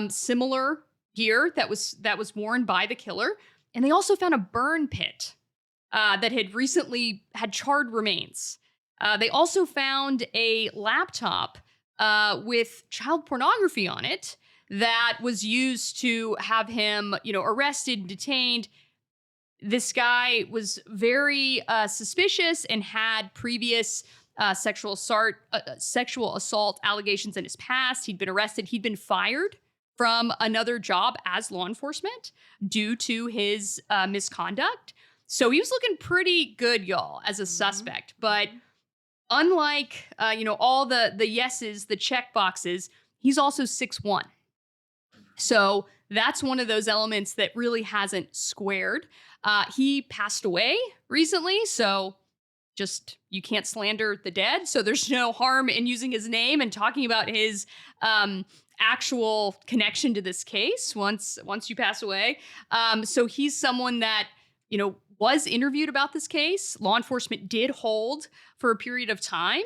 S2: similar gear that was worn by the killer. And they also found a burn pit that had recently had charred remains. They also found a laptop with child pornography on it that was used to have him, arrested, detained. This guy was very suspicious and had previous sexual assault allegations in his past. He'd been arrested. He'd been fired from another job as law enforcement due to his misconduct. So he was looking pretty good, y'all, as a suspect. But unlike, all the yeses, the check boxes, he's also 6'1". So that's one of those elements that really hasn't squared. He passed away recently, so just you can't slander the dead. So there's no harm in using his name and talking about his actual connection to this case once you pass away. So he's someone that, was interviewed about this case. Law enforcement did hold for a period of time.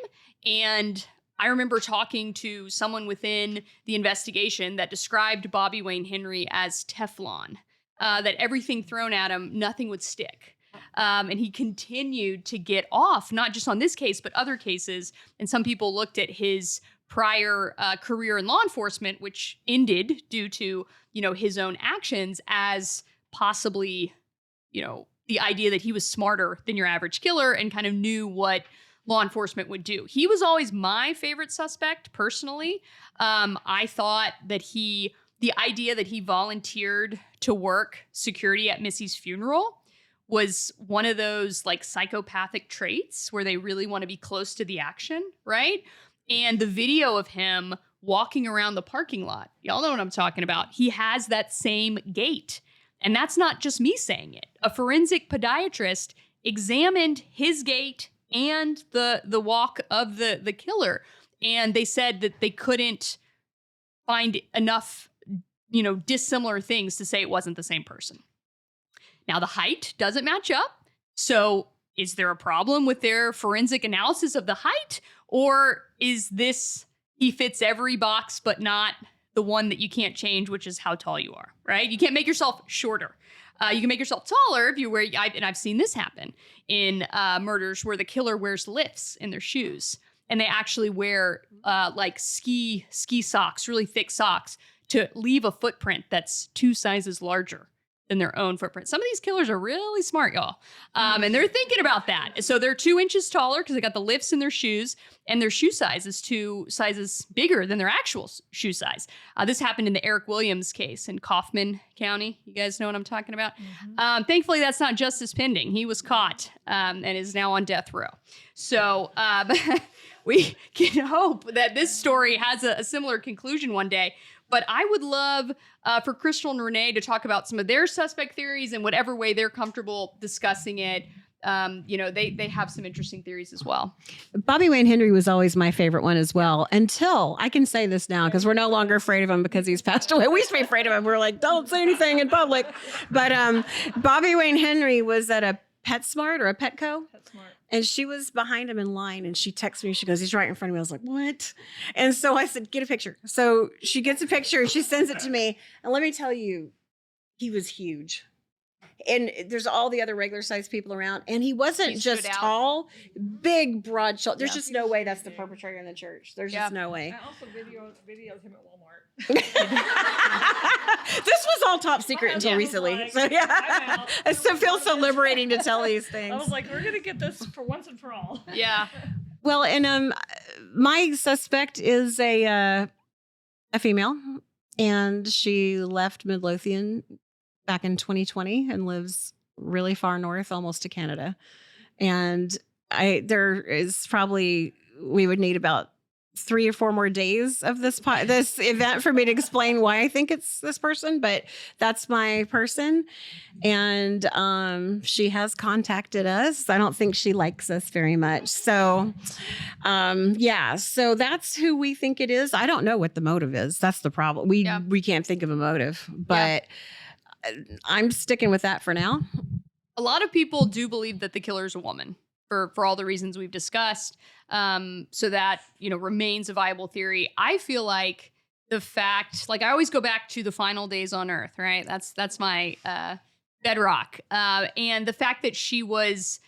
S2: And I remember talking to someone within the investigation that described Bobby Wayne Henry as Teflon, that everything thrown at him, nothing would stick. And he continued to get off, not just on this case, but other cases. And some people looked at his prior career in law enforcement, which ended due to, his own actions, as possibly, the idea that he was smarter than your average killer and kind of knew what law enforcement would do. He was always my favorite suspect, personally. I thought that he the idea that he volunteered to work security at Missy's funeral was one of those like psychopathic traits where they really want to be close to the action, right? And the video of him walking around the parking lot, y'all know what I'm talking about. He has that same gait. And that's not just me saying it. A forensic podiatrist examined his gait and the walk of the killer. And they said that they couldn't find enough, dissimilar things to say it wasn't the same person. Now, the height doesn't match up. So is there a problem with their forensic analysis of the height? Or is this, he fits every box, but not the one that you can't change, which is how tall you are, right? You can't make yourself shorter. You can make yourself taller if you wear, and I've seen this happen in murders where the killer wears lifts in their shoes. And they actually wear like ski socks, really thick socks, to leave a footprint that's 2 sizes larger than their own footprint. Some of these killers are really smart, y'all. And they're thinking about that. So they're 2 inches taller because they got the lifts in their shoes, and their shoe size is 2 sizes bigger than their actual shoe size. This happened in the Eric Williams case in Kaufman County. You guys know what I'm talking about? Thankfully, that's not justice pending. He was caught and is now on death row. So we can hope that this story has a similar conclusion one day. But I would love for Crystal and Renae to talk about some of their suspect theories in whatever way they're comfortable discussing it. They have some interesting theories as well.
S4: Bobby Wayne Henry was always my favorite one as well, until I can say this now because we're no longer afraid of him because he's passed away. We used to be afraid of him. We're like, don't say anything in public. But Bobby Wayne Henry was at a PetSmart or a Petco. PetSmart. And she was behind him in line, and she texted me. She goes, he's right in front of me. I was like, what? And so I said, get a picture. So she gets a picture, and she sends it to me. And let me tell you, he was huge. And there's all the other regular sized people around. And he wasn't just tall, big, broad shoulder. There's just no way that's the perpetrator in the church. There's just no way.
S5: I also videoed him at Walmart.
S4: This was all top secret until recently.
S5: Like,
S4: so yeah, it still feels so liberating to tell these things.
S5: I was like, we're gonna get this for once and for all.
S2: Yeah.
S4: Well, and my suspect is a female, and she left Midlothian back in 2020 and lives really far north, almost to Canada. And there is probably, we would need about 3 or 4 more days of this event for me to explain why I think it's this person, but that's my person. And she has contacted us. I don't think she likes us very much. So so that's who we think it is. I don't know what the motive is. That's the problem. We can't think of a motive, but I'm sticking with that for now.
S2: A lot of people do believe that the killer is a woman for all the reasons we've discussed. So that, remains a viable theory. I feel like the fact, like I always go back to the final days on Earth, right? That's my bedrock. And the fact that she was,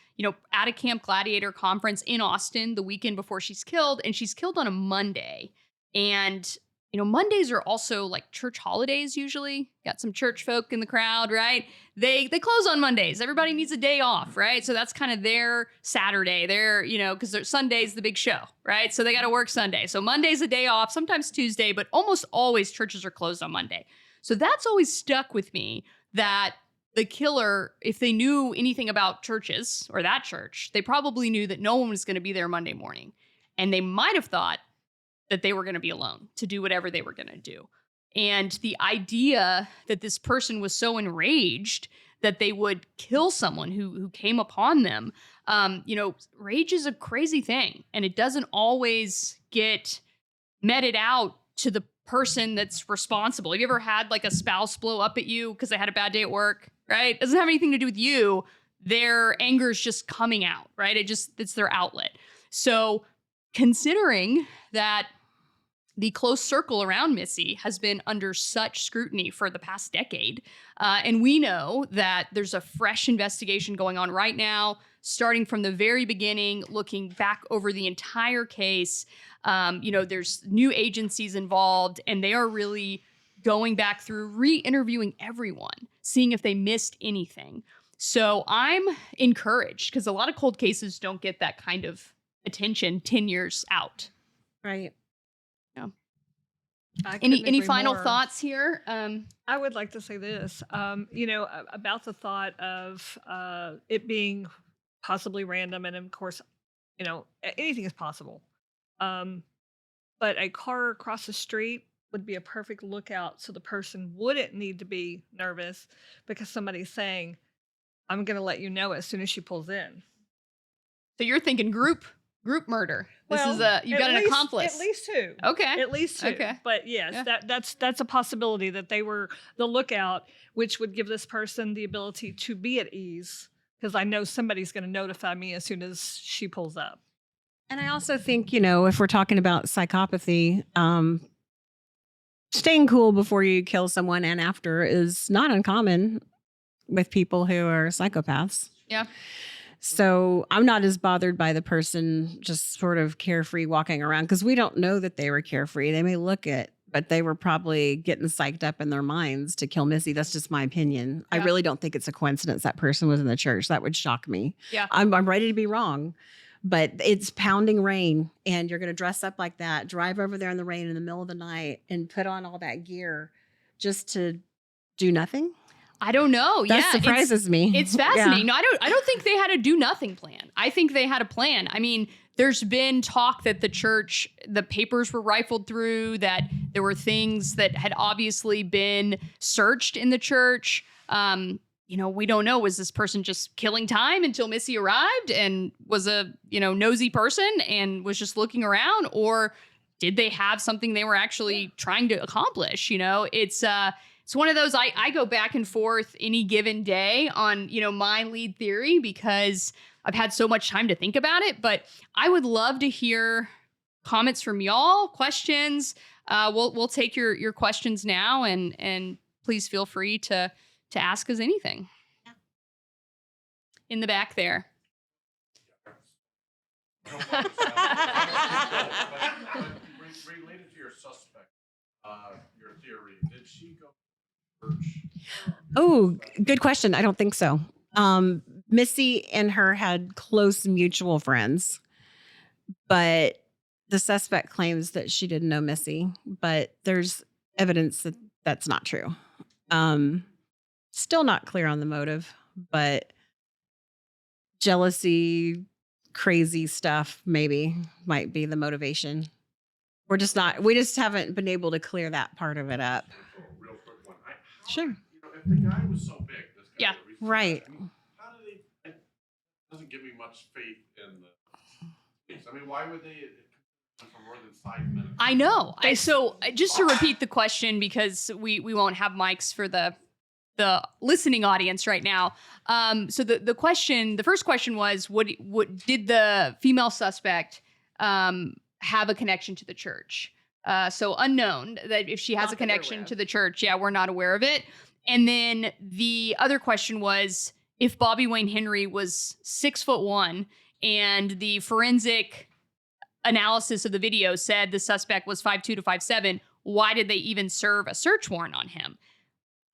S2: at a Camp Gladiator conference in Austin the weekend before she's killed, and she's killed on a Monday. And Mondays are also like church holidays usually. Got some church folk in the crowd, right? They close on Mondays. Everybody needs a day off, right? So that's kind of their Saturday. Because Sunday's the big show, right? So they got to work Sunday. So Monday's a day off, sometimes Tuesday, but almost always churches are closed on Monday. So that's always stuck with me, that the killer, if they knew anything about churches or that church, they probably knew that no one was going to be there Monday morning. And they might have thought that they were going to be alone to do whatever they were going to do. And the idea that this person was so enraged that they would kill someone who came upon them, rage is a crazy thing. And it doesn't always get meted out to the person that's responsible. Have you ever had like a spouse blow up at you because they had a bad day at work, right? It doesn't have anything to do with you. Their anger is just coming out, right? It's their outlet. So considering that the close circle around Missy has been under such scrutiny for the past decade. And we know that there's a fresh investigation going on right now, starting from the very beginning, looking back over the entire case. There's new agencies involved, and they are really going back through, re-interviewing everyone, seeing if they missed anything. So I'm encouraged, because a lot of cold cases don't get that kind of attention 10 years out.
S4: Right.
S2: Yeah. Any final thoughts here?
S5: I would like to say this, about the thought of it being possibly random, and of course, anything is possible. But a car across the street would be a perfect lookout, so the person wouldn't need to be nervous because somebody's saying, "I'm going to let you know as soon as she pulls in."
S2: So you're thinking group murder. This
S5: Well,
S2: is you've got an accomplice.
S5: At least two.
S2: Okay.
S5: At least two.
S2: Okay.
S5: But yes,
S2: Yeah.
S5: that's a possibility that they were the lookout, which would give this person the ability to be at ease because I know somebody's going to notify me as soon as she pulls up.
S4: And I also think, if we're talking about psychopathy, staying cool before you kill someone and after is not uncommon with people who are psychopaths.
S2: Yeah.
S4: So I'm not as bothered by the person just sort of carefree walking around because we don't know that they were carefree. They may look it, but they were probably getting psyched up in their minds to kill Missy. That's just my opinion.
S2: Yeah.
S4: I really don't think it's a coincidence that person was in the church. That would shock me.
S2: Yeah.
S4: I'm ready to be wrong, but it's pounding rain and you're going to dress up like that, drive over there in the rain in the middle of the night and put on all that gear just to do nothing.
S2: I don't know.
S4: That surprises me.
S2: It's fascinating. No, I don't think they had a do nothing plan. I think they had a plan. I mean, there's been talk that the papers were rifled through, that there were things that had obviously been searched in the church. We don't know. Was this person just killing time until Missy arrived and was a, nosy person and was just looking around? Or did they have something they were actually trying to accomplish? It's one of those, I go back and forth any given day on, my lead theory because I've had so much time to think about it. But I would love to hear comments from y'all, questions. We'll take your questions now and please feel free to ask us anything. In the back there.
S6: Related to your suspect, your theory, did she go to church?
S4: Oh, good question. I don't think so. Missy and her had close mutual friends, but the suspect claims that she didn't know Missy, but there's evidence that that's not true. Still not clear on the motive, but jealousy, crazy stuff maybe might be the motivation. We just haven't been able to clear that part of it up.
S6: Real quick one.
S4: Sure.
S6: If the guy was so big, this guy,
S2: Yeah.
S6: the reason-
S4: Right.
S6: How do they? It doesn't give me much faith in the police. I mean, why would they for more than 5 minutes?
S2: I know. So just to repeat the question, because we won't have mics for the listening audience right now. So the first question was, what did the female suspect have a connection to the church? So unknown, that if she has a connection to the church, we're not aware of it. And then the other question was, if Bobby Wayne Henry was 6'1" and the forensic analysis of the video said the suspect was 5'2" to 5'7", why did they even serve a search warrant on him?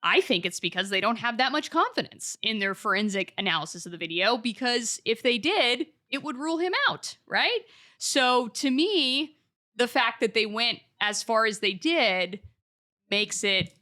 S2: I think it's because they don't have that much confidence in their forensic analysis of the video, because if they did, it would rule him out, right? So to me, the fact that they went as far as they did makes it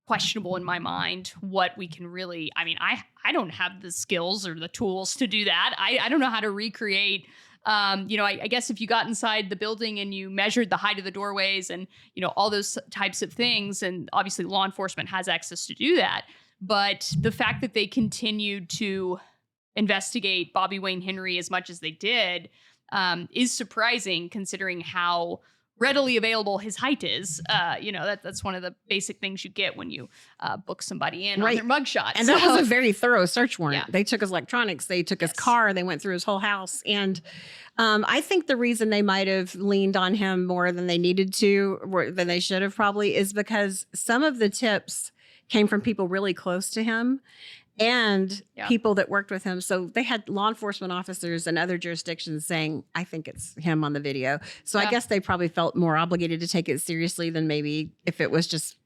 S2: questionable in my mind what we can really, I don't have the skills or the tools to do that. I don't know how to recreate. I guess if you got inside the building and you measured the height of the doorways and, all those types of things, and obviously law enforcement has access to do that. But the fact that they continued to investigate Bobby Wayne Henry as much as they did is surprising, considering how readily available his height is. That's one of the basic things you get when you book somebody in on their mugshot.
S4: And that was a very thorough search warrant.
S2: Yeah.
S4: They took his electronics, they took his car, they went through his whole house. And I think the reason they might have leaned on him more than they needed to, than they should have probably, is because some of the tips came from people really close to him and people that worked with him. So they had law enforcement officers in other jurisdictions saying, I think it's him on the video. So I guess they probably felt more obligated to take it seriously than maybe if it was just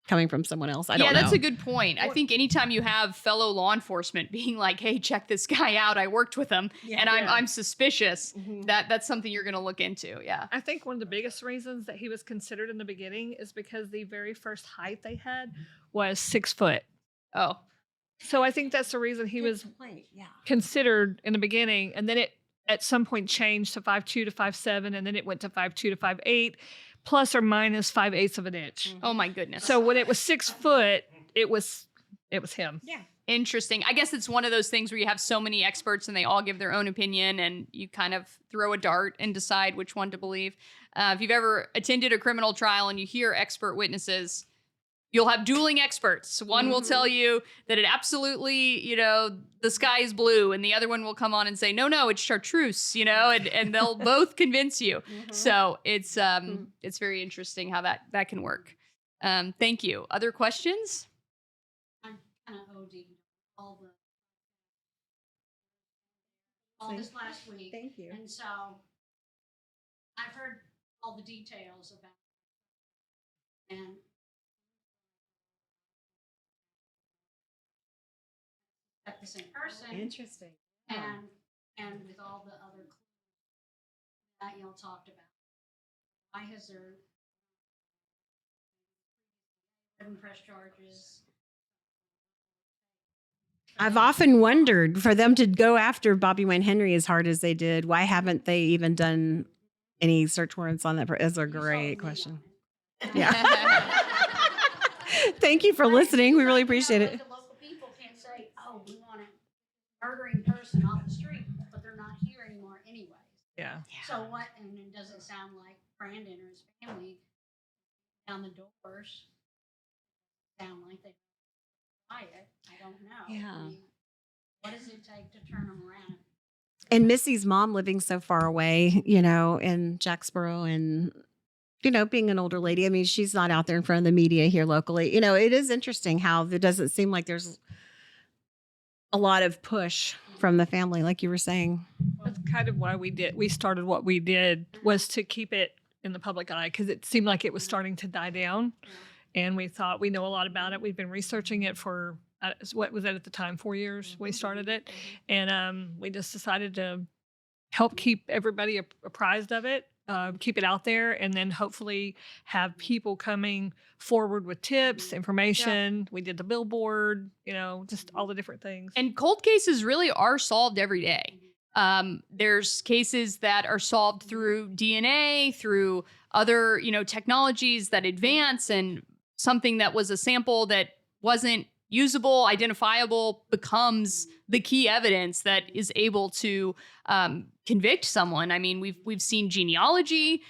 S4: coming from someone else. I don't
S2: Yeah,
S4: know.
S2: that's a good point. I think anytime you have fellow law enforcement being like, "Hey, check this guy out. I worked with him, and I'm suspicious." That's something you're going to look into. Yeah.
S5: I think one of the biggest reasons that he was considered in the beginning is because the very first height they had was 6 foot.
S2: Oh,
S5: So I think that's the reason he was considered in the beginning. And then it at some point changed to 5'2" to 5'7", and then it went to 5'2" to 5'8", plus or minus 5/8 of an inch.
S2: oh my goodness.
S5: So when it was 6 foot, it was him.
S4: Yeah.
S2: Interesting. I guess it's one of those things where you have so many experts and they all give their own opinion and you kind of throw a dart and decide which one to believe. If you've ever attended a criminal trial and you hear expert witnesses, you'll have dueling experts. One will tell you that it absolutely, the sky is blue, and the other one will come on and say, no, it's chartreuse, and they'll both convince you. So it's very interesting how that can work. Thank you. Other questions?
S7: I'm kind of OD all this last week.
S4: Thank you.
S7: And so I've heard all the details about it. And at the same person
S4: Interesting.
S7: and with all the other clues that y'all talked about. Why has there been press charges?
S4: I've often wondered, for them to go after Bobby Wayne Henry as hard as they did, why haven't they even done any search warrants on that? That's a great question. Yeah. Thank you for listening. We really appreciate it.
S7: The local people can't say, "Oh, we want a murdering person off the street," but they're not here anymore anyways.
S5: Yeah.
S7: So what? And it doesn't sound like Brandon or his family down the doors sound like they buy it. I don't know.
S4: Yeah.
S7: I mean, what does it take to turn them around?
S4: And Missy's mom living so far away, in Jacksboro, and, being an older lady. I mean, she's not out there in front of the media here locally. It is interesting how there doesn't seem like there's a lot of push from the family, like you were saying.
S5: That's kind of why we started what we did, was to keep it in the public eye, because it seemed like it was starting to die down. And we thought, we know a lot about it. We've been researching it for, what was that at the time, 4 years we started it. And we just decided to help keep everybody apprised of it, keep it out there, and then hopefully have people coming forward with tips, information. Yeah. We did the billboard, just all the different things.
S2: And cold cases really are solved every day. There's cases that are solved through DNA, through other, technologies that advance, and something that was a sample that wasn't usable, identifiable, becomes the key evidence that is able to convict someone. I mean, we've seen genealogy,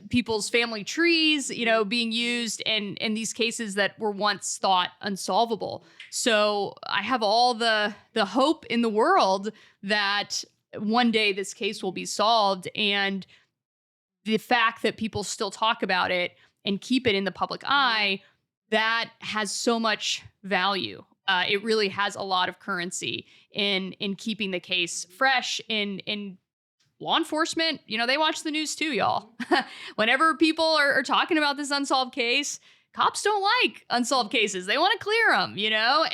S2: people's family trees, being used in these cases that were once thought unsolvable. So I have all the hope in the world that one day this case will be solved, and the fact that people still talk about it and keep it in the public eye, that has so much value. It really has a lot of currency in keeping the case fresh. In law enforcement, they watch the news too, y'all. Whenever people are talking about this unsolved case, cops don't like unsolved cases. They want to clear them,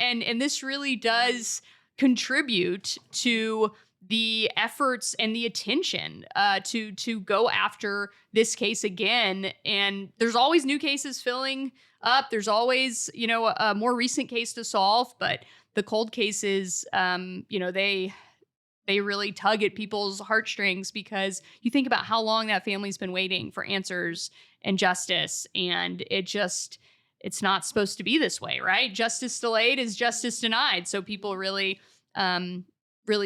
S2: and this really does contribute to the efforts and the attention to go after this case again. And there's always new cases filling up. There's always, a more recent case to solve, but the cold cases, they really tug at people's heartstrings, because you think about how long that family's been waiting for answers and justice. And it's not supposed to be this way, right? Justice delayed is justice denied. So people really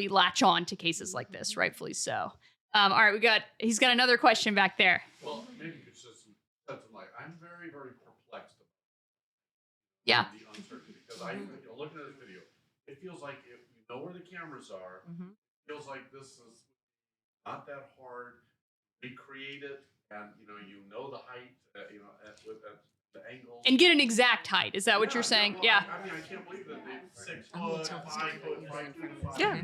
S2: latch on to cases like this, rightfully so. All right, he's got another question back there.
S6: Well, maybe it's just some light. I'm very, very perplexed
S2: Yeah.
S6: about the uncertainty, because looking at this video, it feels like if you know where the cameras are, it feels like this is not that hard. Recreate it, and you know the height, with the angle.
S2: And get an exact height. Is that what you're saying?
S6: Well,
S2: Yeah.
S6: I mean, I can't believe that they 6 foot, 5 foot, 5 feet.
S2: Yeah.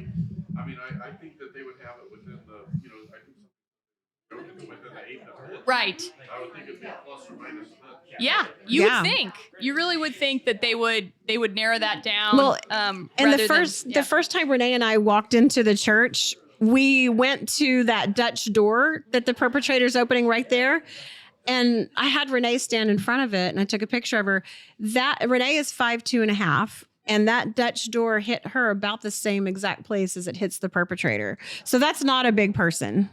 S6: I mean, I think that they would have it within the, I think within the 8 minutes.
S2: Right.
S6: I would think it'd be a plus or minus this.
S2: Yeah, you
S4: Yeah.
S2: would think. You really would think that they would narrow that down.
S4: Well,
S2: and
S4: And the first time Renae and I walked into the church, we went to that Dutch door that the perpetrator's opening right there. And I had Renae stand in front of it and I took a picture of her. That Renae is 5'2.5". And that Dutch door hit her about the same exact place as it hits the perpetrator. So that's not a big person.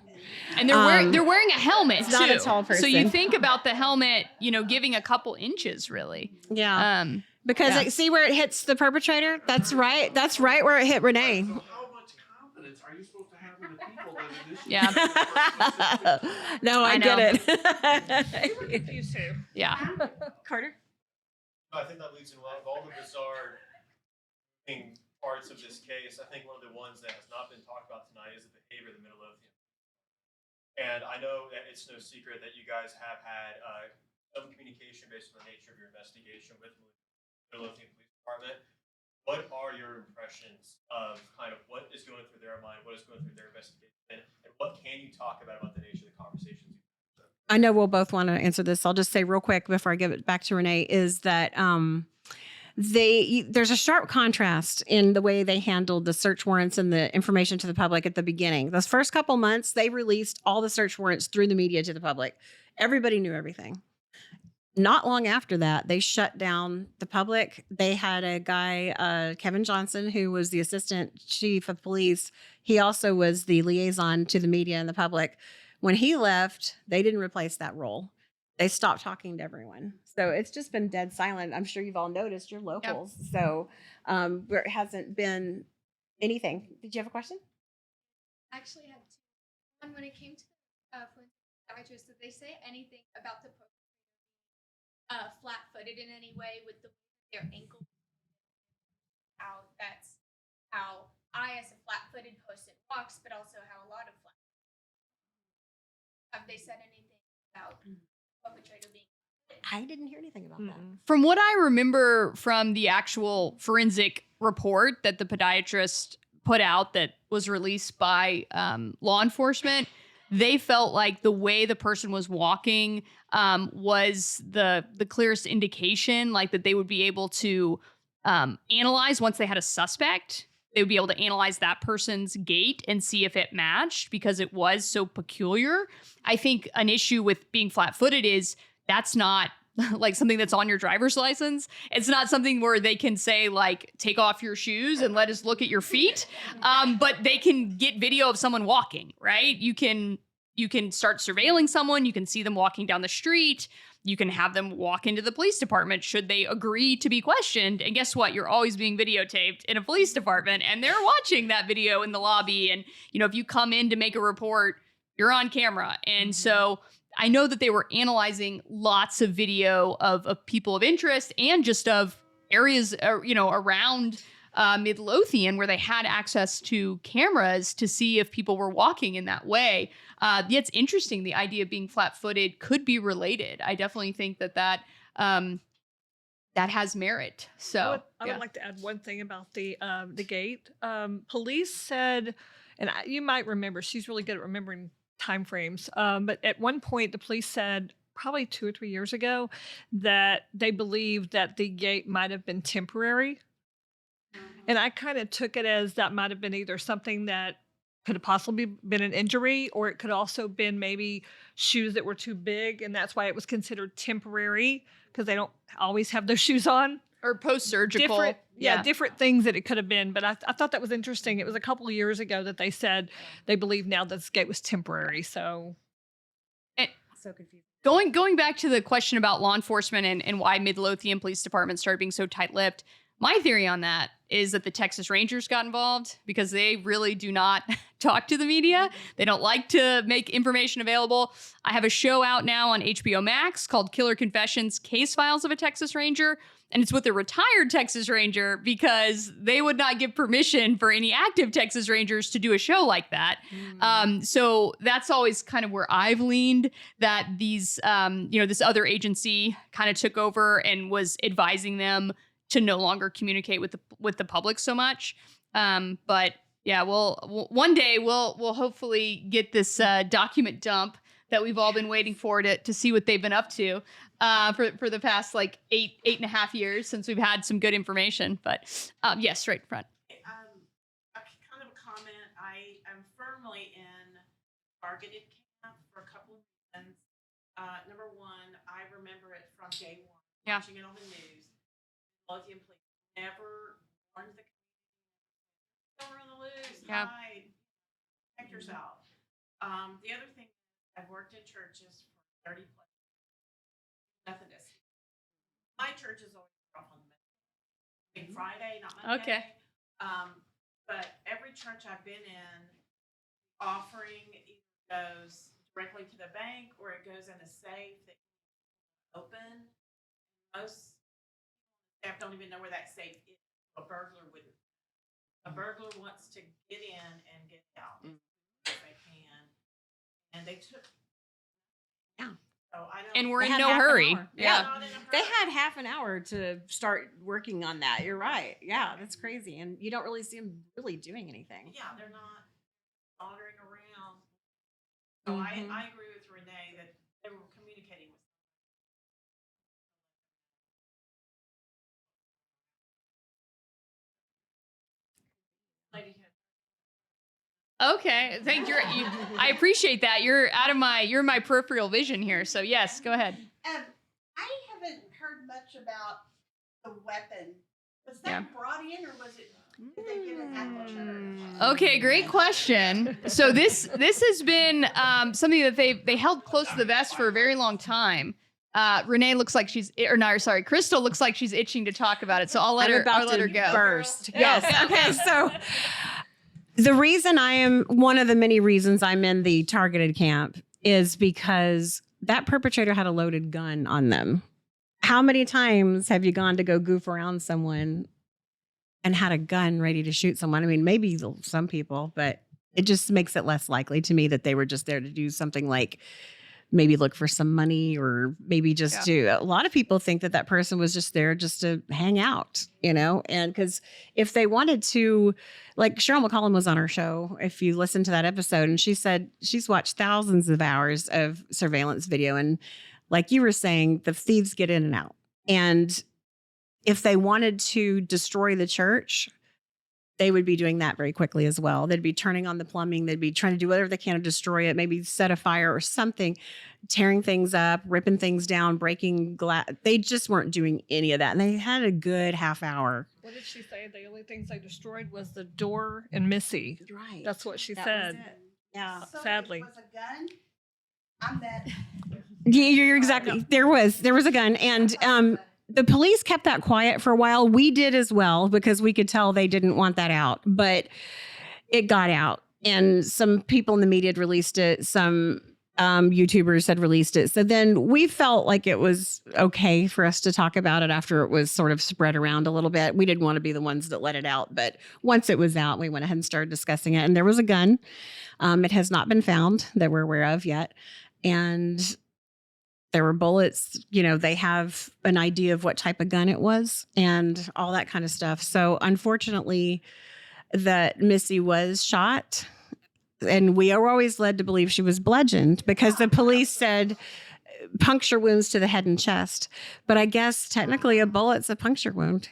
S2: And they're wearing a helmet
S4: it's
S2: too.
S4: not a tall person.
S2: So you think about the helmet, giving a couple inches really.
S4: Yeah. Because
S2: Yeah.
S4: like, see where it hits the perpetrator? That's right. That's right where it hit Renae.
S6: So how much confidence are you supposed to have in the people that initially?
S2: Yeah.
S4: No, I
S2: know.
S4: get
S5: You
S4: it.
S5: too.
S2: Yeah.
S4: Carter?
S8: I think that leads in well of all the bizarre parts of this case. I think one of the ones that has not been talked about tonight is the behavior of the Midlothian. And I know that it's no secret that you guys have had some communication based on the nature of your investigation with the Midlothian Police Department. What are your impressions of kind of what is going through their mind, what is going through their investigation, and what can you talk about the nature of the conversations you've had?
S4: I know we'll both want to answer this. I'll just say real quick before I give it back to Renae is that there's a sharp contrast in the way they handled the search warrants and the information to the public at the beginning. Those first couple months, they released all the search warrants through the media to the public. Everybody knew everything. Not long after that, they shut down the public. They had a guy, Kevin Johnson, who was the assistant chief of police. He also was the liaison to the media and the public. When he left, they didn't replace that role. They stopped talking to everyone. So it's just been dead silent. I'm sure you've all noticed, you're locals. Yep. So there hasn't been anything. Did you have a question?
S9: I actually had two. One, when it came to the psychiatrist, did they say anything about the flat-footed in any way with their ankle out? That's how I, as a flat-footed person, walks, but also how a lot of flat. Have they said anything about the perpetrator being?
S4: I didn't hear anything about that.
S2: From what I remember from the actual forensic report that the podiatrist put out that was released by law enforcement, they felt like the way the person was walking was the clearest indication, like that they would be able to analyze once they had a suspect. They would be able to analyze that person's gait and see if it matched because it was so peculiar. I think an issue with being flat-footed is that's not like something that's on your driver's license. It's not something where they can say like, take off your shoes and let us look at your feet. But they can get video of someone walking, right? You can start surveilling someone. You can see them walking down the street. You can have them walk into the police department should they agree to be questioned. And guess what? You're always being videotaped in a police department and they're watching that video in the lobby. And, if you come in to make a report, you're on camera. And so I know that they were analyzing lots of video of people of interest and just of areas, around Midlothian where they had access to cameras to see if people were walking in that way. It's interesting. The idea of being flat-footed could be related. I definitely think that has merit. So
S5: I would like to add one thing about the gate. Police said, and you might remember, she's really good at remembering time frames. But at one point, the police said, probably 2 or 3 years ago, that they believed that the gate might have been temporary. And I kind of took it as that might have been either something that could have possibly been an injury, or it could also been maybe shoes that were too big, and that's why it was considered temporary, because they don't always have those shoes on.
S2: Or post-surgical.
S5: Different things that it could have been. But I thought that was interesting. It was a couple of years ago that they said they believe now that this gate was temporary. So
S4: confused.
S2: Going back to the question about law enforcement and why Midlothian Police Department started being so tight-lipped, my theory on that is that the Texas Rangers got involved because they really do not talk to the media. They don't like to make information available. I have a show out now on HBO Max called Killer Confessions: Case Files of a Texas Ranger. And it's with a retired Texas Ranger because they would not give permission for any active Texas Rangers to do a show like that. So that's always kind of where I've leaned, that these, this other agency kind of took over and was advising them to no longer communicate with the public so much. But yeah, one day we'll hopefully get this document dump that we've all been waiting for to see what they've been up to for the past like eight and a half years since we've had some good information. But yes, right in front.
S10: A kind of a comment. I am firmly in targeted camp for a couple of reasons. Number one, I remember it from day one, watching it on the news. Midlothian police never warned the community, don't run the loose, hide, protect yourself. The other thing, I've worked in churches for 30 plus Methodist. My church is always off on the Friday, not Monday.
S2: Okay.
S10: But every church I've been in, offering either goes directly to the bank or it goes in a safe that you open. Most staff don't even know where that safe is. A burglar wouldn't. A burglar wants to get in and get out if they can. And they took.
S4: Yeah.
S10: So I don't.
S2: And we're
S4: They
S2: in
S4: had
S2: no
S4: half an
S2: hurry.
S4: hour.
S2: Yeah.
S10: Not in a
S4: They
S10: hurry.
S4: had half an hour to start working on that. You're right. Yeah, that's crazy. And you don't really see them really doing anything.
S10: Yeah, they're not wandering around. So
S4: Mhm.
S10: I agree with Renae that they were communicating with. Lady.
S2: Okay, thank you. I appreciate that. You're my peripheral vision here. So yes, go ahead.
S11: I haven't heard much about the weapon. Was that
S2: Yeah.
S11: brought in, or was it? Did they get it at the church?
S2: Okay, great question. So this has been something that they held close to the vest for a very long time. Renae looks like Crystal looks like she's itching to talk about it. So I'll let her go.
S4: Burst. Yes. Okay. So the reason one of the many reasons I'm in the targeted camp is because that perpetrator had a loaded gun on them. How many times have you gone to go goof around someone and had a gun ready to shoot someone? I mean, maybe some people, but it just makes it less likely to me that they were just there to do something like maybe look for some money or maybe just do. A lot of people think that person was just there just to hang out, and because if they wanted to, like Cheryl McCollum was on our show, if you listen to that episode, and she said she's watched thousands of hours of surveillance video. And like you were saying, the thieves get in and out. And if they wanted to destroy the church, they would be doing that very quickly as well. They'd be turning on the plumbing. They'd be trying to do whatever they can to destroy it, maybe set a fire or something, tearing things up, ripping things down, breaking glass. They just weren't doing any of that. And they had a good half hour.
S5: What did she say? The only things they destroyed was the door and Missy.
S4: Right.
S5: That's what she
S4: That
S5: said.
S4: was it. Yeah.
S11: So
S5: Sadly.
S11: it was a gun. I'm that.
S4: Yeah, you're exactly. There was a gun. And the police kept that quiet for a while. We did as well because we could tell they didn't want that out, but it got out. And some people in the media had released it. Some YouTubers had released it. So then we felt like it was okay for us to talk about it after it was sort of spread around a little bit. We didn't want to be the ones that let it out. But once it was out, we went ahead and started discussing it. And there was a gun. It has not been found that we're aware of yet. And there were bullets, they have an idea of what type of gun it was and all that kind of stuff. So unfortunately, that Missy was shot, and we are always led to believe she was bludgeoned because the police said puncture wounds to the head and chest. But I guess technically a bullet's a puncture wound,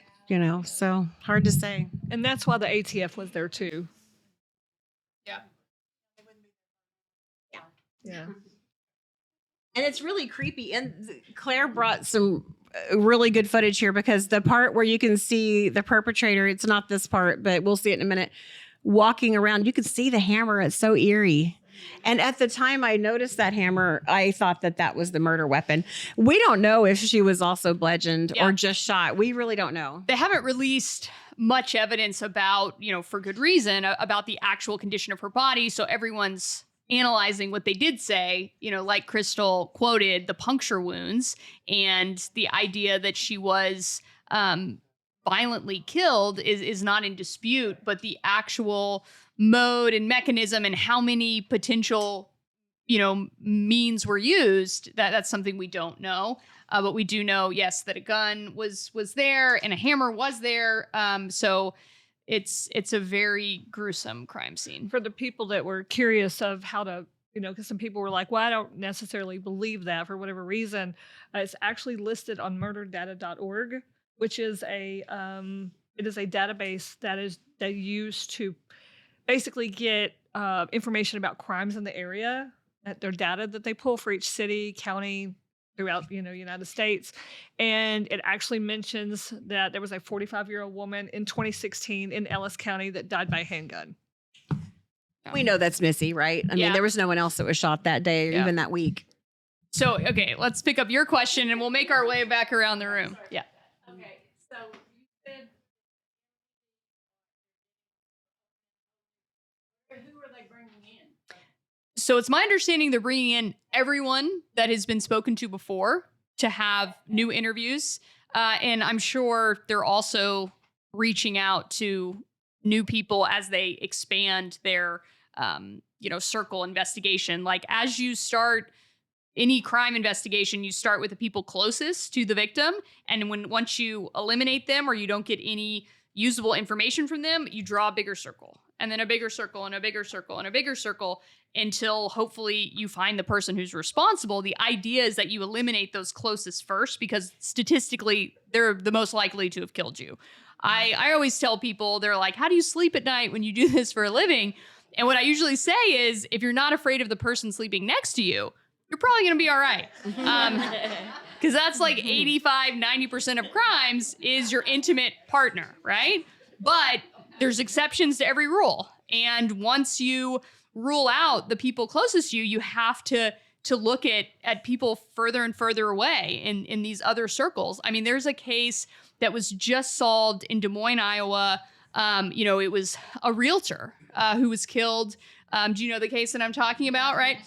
S4: so hard to say.
S5: And that's why the ATF was there too.
S2: Yeah.
S5: Yeah.
S4: And it's really creepy. And Claire brought some really good footage here because the part where you can see the perpetrator, it's not this part, but we'll see it in a minute, walking around. You can see the hammer. It's so eerie. And at the time I noticed that hammer, I thought that was the murder weapon. We don't know if she was also bludgeoned or just shot. We really don't know.
S2: They haven't released much evidence about, for good reason, about the actual condition of her body. So everyone's analyzing what they did say, like Crystal quoted, the puncture wounds and the idea that she was violently killed is not in dispute, but the actual mode and mechanism and how many potential, means were used, that's something we don't know. But we do know, yes, that a gun was there and a hammer was there. So it's a very gruesome crime scene.
S5: For the people that were curious of how to because some people were like, well, I don't necessarily believe that for whatever reason. It's actually listed on murderdata.org, which is it is a database that they use to basically get information about crimes in the area. That their data that they pull for each city, county, throughout United States, and it actually mentions that there was a 45-year-old woman in 2016 in Ellis County that died by handgun.
S4: We know that's Missy, right? I mean, there was no one else that was shot that day or even that week.
S2: So, okay, let's pick up your question and we'll make our way back around the room. Yeah.
S10: Okay, so you said who are they bringing in?
S2: So it's my understanding they're bringing in everyone that has been spoken to before to have new interviews. And I'm sure they're also reaching out to new people as they expand their, circle investigation. Like as you start any crime investigation, you start with the people closest to the victim. And once you eliminate them or you don't get any usable information from them, you draw a bigger circle and then a bigger circle and a bigger circle and a bigger circle until hopefully you find the person who's responsible. The idea is that you eliminate those closest first because statistically they're the most likely to have killed you. I always tell people, they're like, how do you sleep at night when you do this for a living? And what I usually say is, if you're not afraid of the person sleeping next to you, you're probably going to be all right. Because that's like 85, 90% of crimes is your intimate partner, right? But there's exceptions to every rule. And once you rule out the people closest to you, you have to look at people further and further away in these other circles. I mean, there's a case that was just solved in Des Moines, Iowa. It was a realtor who was killed. Do you know the case that I'm talking about, right?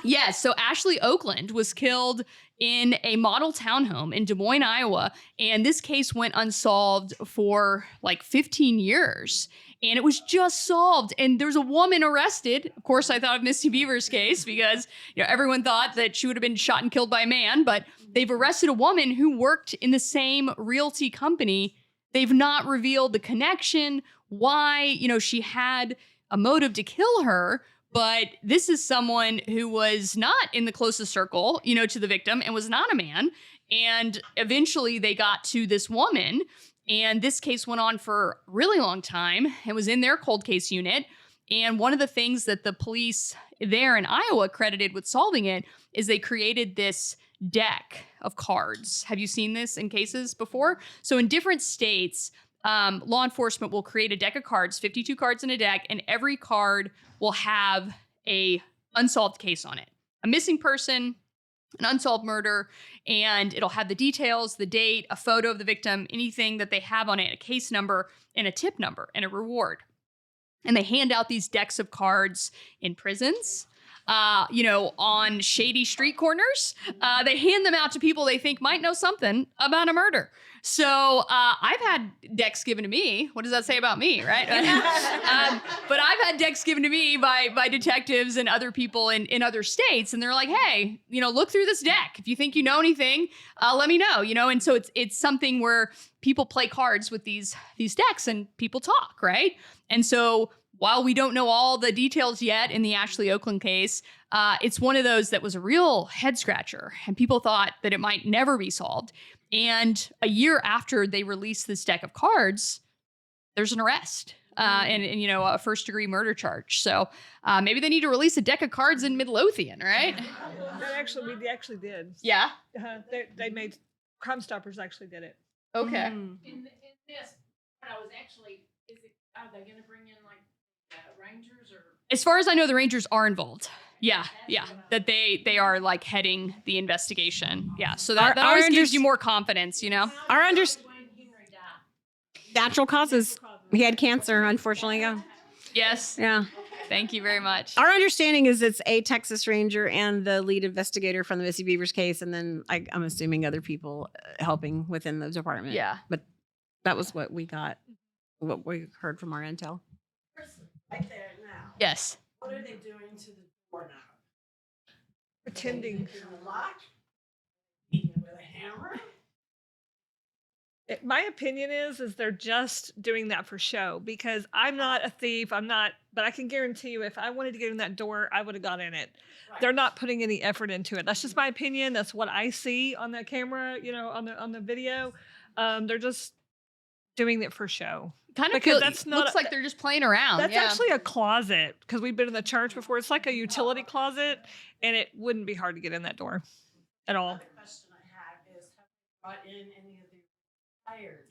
S2: Yes. So Ashley Oakland was killed in a model townhome in Des Moines, Iowa. And this case went unsolved for like 15 years. And it was just solved. And there's a woman arrested. Of course, I thought of Missy Bevers' case because everyone thought that she would have been shot and killed by a man. But they've arrested a woman who worked in the same realty company. They've not revealed the connection, why, she had a motive to kill her. But this is someone who was not in the closest circle, to the victim and was not a man. And eventually they got to this woman. And this case went on for a really long time. It was in their cold case unit. And one of the things that the police there in Iowa credited with solving it is they created this deck of cards. Have you seen this in cases before? So in different states, law enforcement will create a deck of cards, 52 cards in a deck, and every card will have a unsolved case on it. A missing person, an unsolved murder, and it'll have the details, the date, a photo of the victim, anything that they have on it, a case number, and a tip number, and a reward. And they hand out these decks of cards in prisons, on shady street corners. They hand them out to people they think might know something about a murder. So I've had decks given to me. What does that say about me, right? But I've had decks given to me by detectives and other people in other states. And they're like, hey, look through this deck. If you think you know anything, let me know, And so it's something where people play cards with these decks and people talk, right? And so while we don't know all the details yet in the Ashley Oakland case, it's one of those that was a real head scratcher and people thought that it might never be solved. And a year after they released this deck of cards, there's an arrest and a first degree murder charge. So maybe they need to release a deck of cards in Midlothian, right?
S5: We actually did.
S2: Yeah.
S5: They made Crime Stoppers actually did it.
S2: Okay.
S10: In this, what I was actually, are they going to bring in like Rangers or?
S2: As far as I know, the Rangers are involved. Yeah. That they are like heading the investigation. Yeah. So that always gives you more confidence,
S4: Our natural causes. He had cancer, unfortunately. Yeah.
S2: Yes.
S4: Yeah.
S2: Thank you very much.
S4: Our understanding is it's a Texas Ranger and the lead investigator from the Missy Bevers case, and then I'm assuming other people helping within the department.
S2: Yeah.
S4: But that was what we got, what we heard from our intel.
S11: Right there now.
S2: Yes.
S11: What are they doing to the door now?
S5: Pretending.
S11: To the lock? With a hammer?
S5: My opinion is they're just doing that for show, because I'm not a thief. But I can guarantee you, if I wanted to get in that door, I would have got in it.
S10: Right.
S5: They're not putting any effort into it. That's just my opinion. That's what I see on that camera, on the video. They're just doing it for show.
S2: Kind of
S5: Because that's not
S2: looks like they're just playing around.
S5: That's
S2: yeah.
S5: actually a closet, because we've been in the church before. It's like a utility closet, and it wouldn't be hard to get in that door at all.
S10: Another question I have is, have you brought in any of the retired?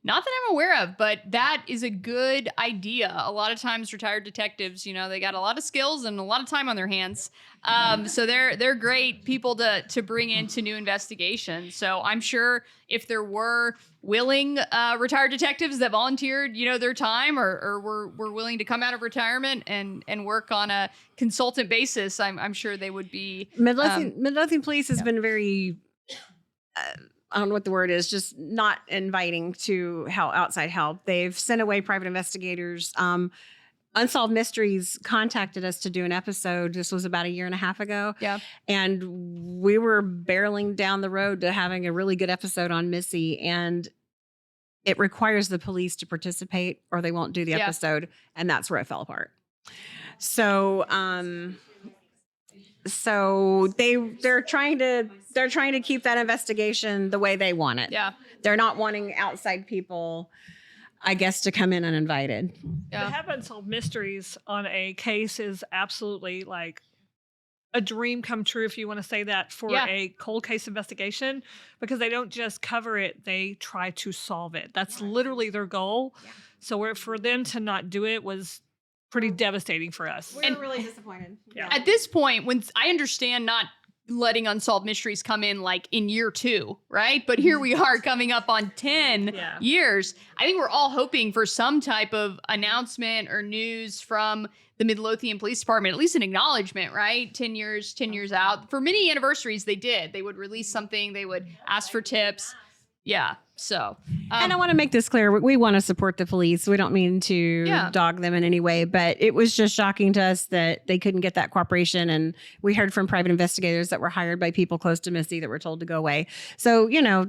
S2: Not that I'm aware of, but that is a good idea. A lot of times retired detectives, they got a lot of skills and a lot of time on their hands. So they're great people to bring into new investigations. So I'm sure if there were willing retired detectives that volunteered, their time or were willing to come out of retirement and work on a consultant basis, I'm sure they would be.
S4: Midlothian Police has been very I don't know what the word is, just not inviting to outside help. They've sent away private investigators. Unsolved Mysteries contacted us to do an episode. This was about 1.5 years ago.
S2: Yeah.
S4: And we were barreling down the road to having a really good episode on Missy. And it requires the police to participate or they won't do the episode. And that's where it fell apart. So, they're trying to keep that investigation the way they want it.
S2: Yeah.
S4: They're not wanting outside people, I guess, to come in uninvited.
S2: Yeah.
S5: To have Unsolved Mysteries on a case is absolutely like a dream come true, if you want to say that, for a cold case investigation, because they don't just cover it, they try to solve it. That's literally their goal. Yeah. So for them to not do it was pretty devastating for us.
S4: We're really disappointed.
S5: Yeah.
S2: At this point, when I understand not letting Unsolved Mysteries come in like in year 2, right? But here we are coming up on 10 years. I think we're all hoping for some type of announcement or news from the Midlothian Police Department, at least an acknowledgement, right? 10 years out. For many anniversaries, they did. They would release something. They would ask for tips. Yeah. So,
S4: and I want to make this clear. We want to support the police. We don't mean to dog them in any way, but it was just shocking to us that they couldn't get that cooperation. And we heard from private investigators that were hired by people close to Missy that were told to go away. So,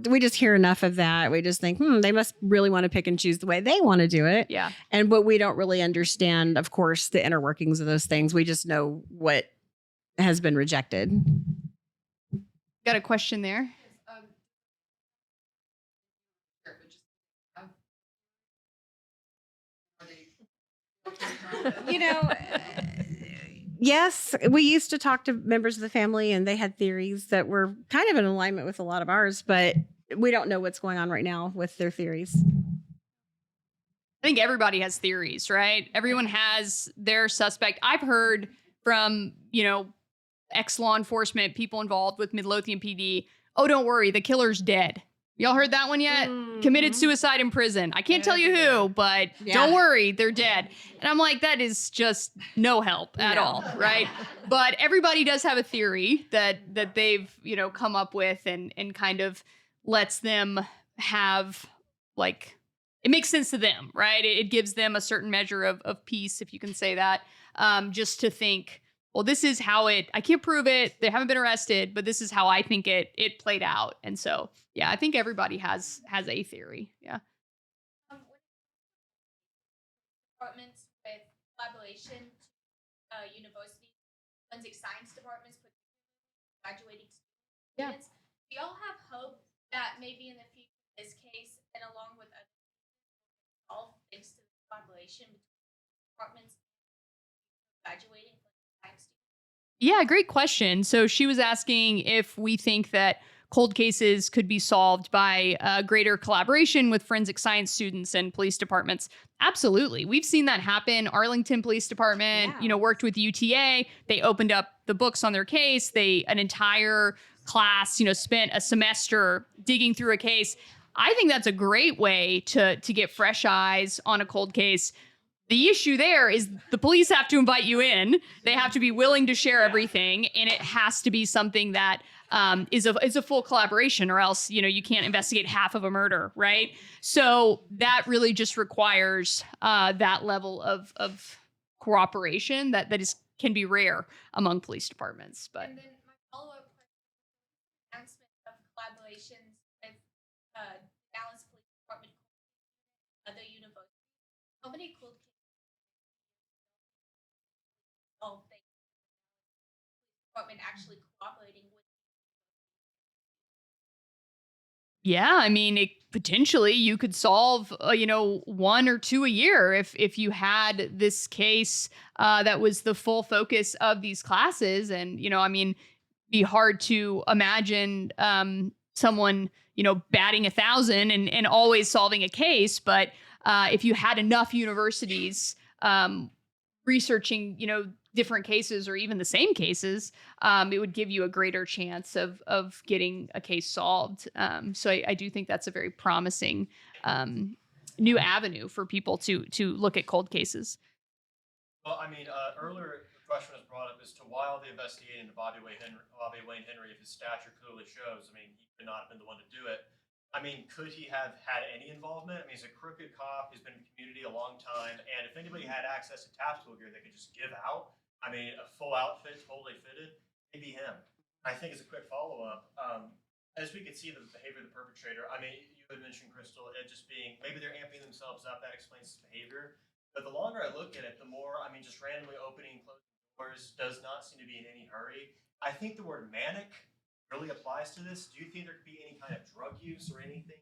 S4: we just hear enough of that. We just think, they must really want to pick and choose the way they want to do it.
S2: Yeah.
S4: But we don't really understand, of course, the inner workings of those things. We just know what has been rejected.
S2: Got a question there?
S4: Yes, we used to talk to members of the family and they had theories that were kind of in alignment with a lot of ours, but we don't know what's going on right now with their theories.
S2: I think everybody has theories, right? Everyone has their suspect. I've heard from, ex-law enforcement, people involved with Midlothian PD, oh, don't worry, the killer's dead. Y'all heard that one yet? Committed suicide in prison. I can't tell you who, but don't worry, they're dead. And I'm like, that is just no help at all, right? But everybody does have a theory that they've, come up with and kind of lets them have, like, it makes sense to them, right? It gives them a certain measure of peace, if you can say that, just to think, well, this is how I can't prove it. They haven't been arrested, but this is how I think it played out. And so, I think everybody has a theory. Yeah.
S9: Departments with collaboration, university, forensic science departments, graduating students. Do y'all have hope that maybe in the future, this case, and along with other all thanks to the collaboration between departments graduating?
S2: Yeah, great question. So she was asking if we think that cold cases could be solved by greater collaboration with forensic science students and police departments. Absolutely. We've seen that happen. Arlington Police Department, worked with UTA. They opened up the books on their case. An entire class, spent a semester digging through a case. I think that's a great way to get fresh eyes on a cold case. The issue there is the police have to invite you in. They have to be willing to share everything, and it has to be something that is a full collaboration, or else you can't investigate half of a murder, right? So that really just requires that level of cooperation that can be rare among police departments. But
S9: and then my follow-up question: announcement of collaborations with Dallas Police Department, other universities. How many cool kids department actually cooperating with?
S2: Yeah, I mean, potentially you could solve, one or two a year if you had this case that was the full focus of these classes. And I mean, be hard to imagine someone batting 1,000 and always solving a case. But if you had enough universities researching, different cases or even the same cases, it would give you a greater chance of getting a case solved. So I do think that's a very promising new avenue for people to look at cold cases.
S8: Well, I mean, earlier the question was brought up as to why all the investigating into Bobby Wayne Henry, if his stature clearly shows. I mean, he could not have been the one to do it. I mean, could he have had any involvement? I mean, he's a crooked cop. He's been in the community a long time. And if anybody had access to tactical gear they could just give out, I mean, a full outfit, totally fitted, maybe him. I think as a quick follow-up, as we could see the behavior of the perpetrator, I mean, you had mentioned, Crystal, it just being, maybe they're amping themselves up, that explains his behavior. But the longer I look at it, the more, I mean, just randomly opening and closing doors does not seem to be in any hurry. I think the word manic really applies to this. Do you think there could be any kind of drug use or anything?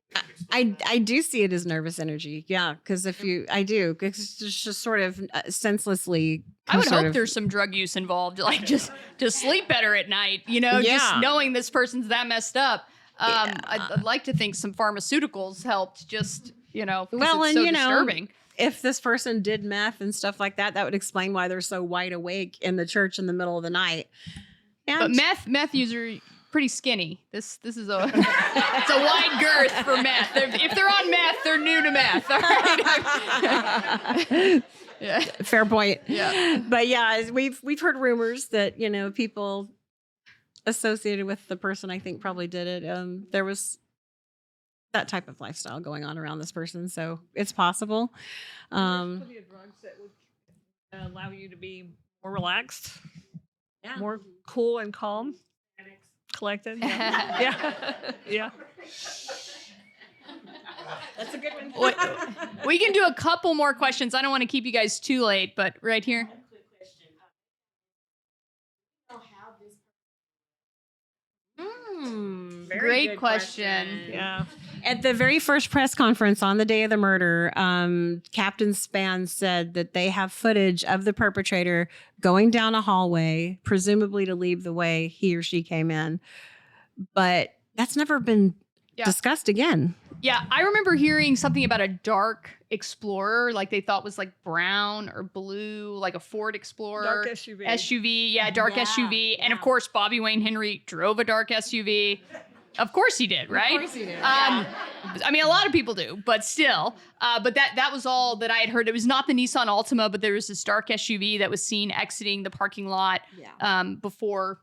S4: I do see it as nervous energy. Yeah, because I do. It's just sort of senselessly.
S2: I would hope there's some drug use involved, like just to sleep better at night, just knowing this person's that messed up. I'd like to think some pharmaceuticals helped just, because it's so disturbing.
S4: If this person did meth and stuff like that, that would explain why they're so wide awake in the church in the middle of the night. And
S2: but meth user pretty skinny. This is it's a wide girth for meth. If they're on meth, they're new to meth. All right. Yeah.
S4: Fair point.
S2: Yeah.
S4: But yeah, we've heard rumors that people associated with the person I think probably did it. There was that type of lifestyle going on around this person, so it's possible.
S5: There's plenty of drugs that would allow you to be more relaxed, more cool and calm. Collected. Yeah.
S4: That's a good one.
S2: We can do a couple more questions. I don't want to keep you guys too late, but right here. Great question.
S5: Yeah.
S4: At the very first press conference on the day of the murder, Captain Spann said that they have footage of the perpetrator going down a hallway, presumably to leave the way he or she came in. But that's never been discussed again.
S2: Yeah, I remember hearing something about a dark Explorer, like they thought was like brown or blue, like a Ford Explorer.
S5: Dark SUV.
S2: Dark SUV. And of course, Bobby Wayne Henry drove a dark SUV. Of course he did, right?
S4: Of course he did.
S2: I mean, a lot of people do, but still. But that was all that I had heard. It was not the Nissan Altima, but there was this dark SUV that was seen exiting the parking lot before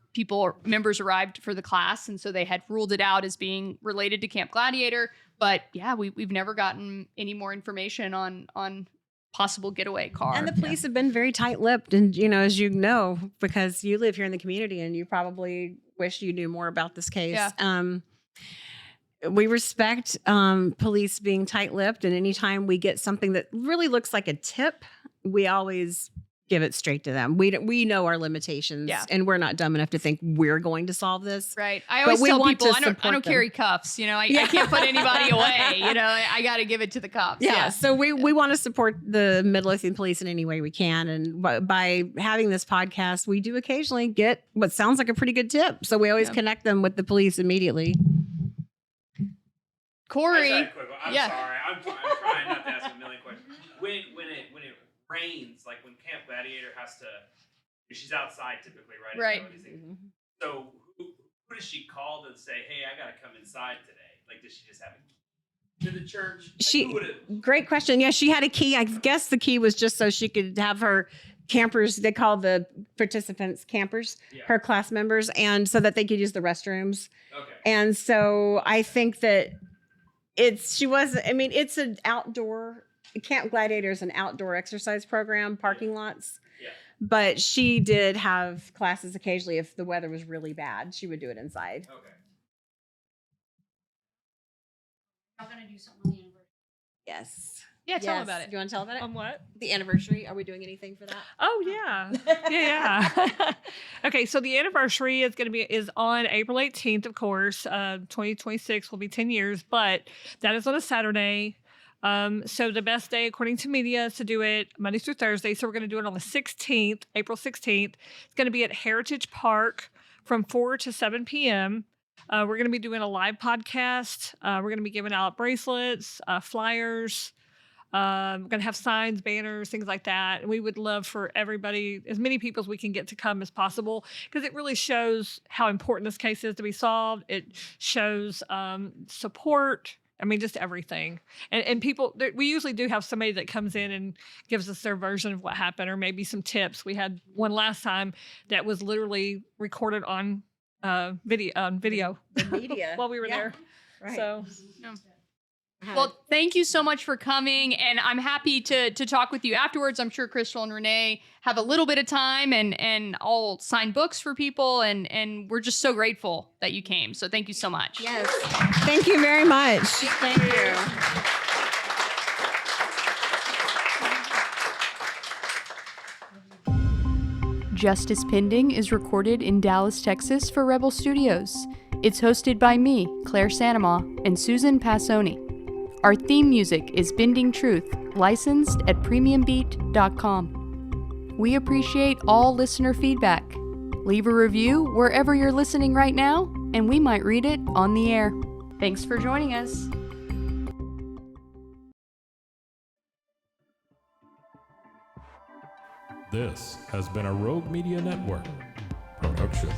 S2: members arrived for the class. And so they had ruled it out as being related to Camp Gladiator. But yeah, we've never gotten any more information on possible getaway car.
S4: And the police have been very tight-lipped. And, as you know, because you live here in the community and you probably wish you knew more about this case.
S2: Yeah.
S4: We respect police being tight-lipped. And anytime we get something that really looks like a tip, we always give it straight to them. We know our limitations, and we're not dumb enough to think we're going to solve this.
S2: Right. I always tell people I don't carry cuffs. I can't put anybody away. I got to give it to the cops.
S4: Yeah. So we want to support the Midlothian police in any way we can, and by having this podcast, we do occasionally get what sounds like a pretty good tip. So we always connect them with the police immediately.
S2: Corey.
S12: I'm sorry. I'm trying not to ask a million questions. When it rains, like when Camp Gladiator has to, she's outside typically, right?
S2: Right.
S12: So who does she call to say, hey, I got to come inside today? Like, does she just have a key to the church?
S4: Great question. Yeah, she had a key. I guess the key was just so she could have her campers, they call the participants campers, her class members, and so that they could use the restrooms.
S12: Okay.
S4: And so I think that it's an outdoor, Camp Gladiator is an outdoor exercise program, parking lots.
S12: Yeah.
S4: But she did have classes occasionally if the weather was really bad. She would do it inside.
S12: Okay.
S7: y'all gonna do something on the anniversary?
S4: Yes.
S2: Yeah, tell them about it.
S4: Do you want to tell about it?
S5: On what?
S4: The anniversary. Are we doing anything for that?
S5: Oh yeah. Okay, so the anniversary is on April 18th, of course. 2026 will be 10 years, but that is on a Saturday. So the best day, according to media, is to do it Monday through Thursday. So we're going to do it on the 16th, April 16th. It's going to be at Heritage Park from 4 to 7 p.m. We're going to be doing a live podcast. We're going to be giving out bracelets, flyers. We're going to have signs, banners, things like that. And we would love for everybody, as many people as we can get to come as possible, because it really shows how important this case is to be solved. It shows support. I mean, just everything. And people, we usually do have somebody that comes in and gives us their version of what happened, or maybe some tips. We had one last time that was literally recorded on video.
S4: The media.
S5: While we were there.
S4: Right.
S5: So.
S2: Well, thank you so much for coming, and I'm happy to talk with you afterwards. I'm sure Crystal and Renae have a little bit of time, and I'll sign books for people, and we're just so grateful that you came. So thank you so much.
S4: Yes. Thank you very much.
S2: Thank you. Justice Pending is recorded in Dallas, Texas for Rebel Studios. It's hosted by me, Claire Sanama, and Susan Passoni. Our theme music is Bending Truth, licensed at premiumbeat.com. We appreciate all listener feedback. Leave a review wherever you're listening right now, and we might read it on the air. Thanks for joining us.
S1: This has been a Rogue Media Network production.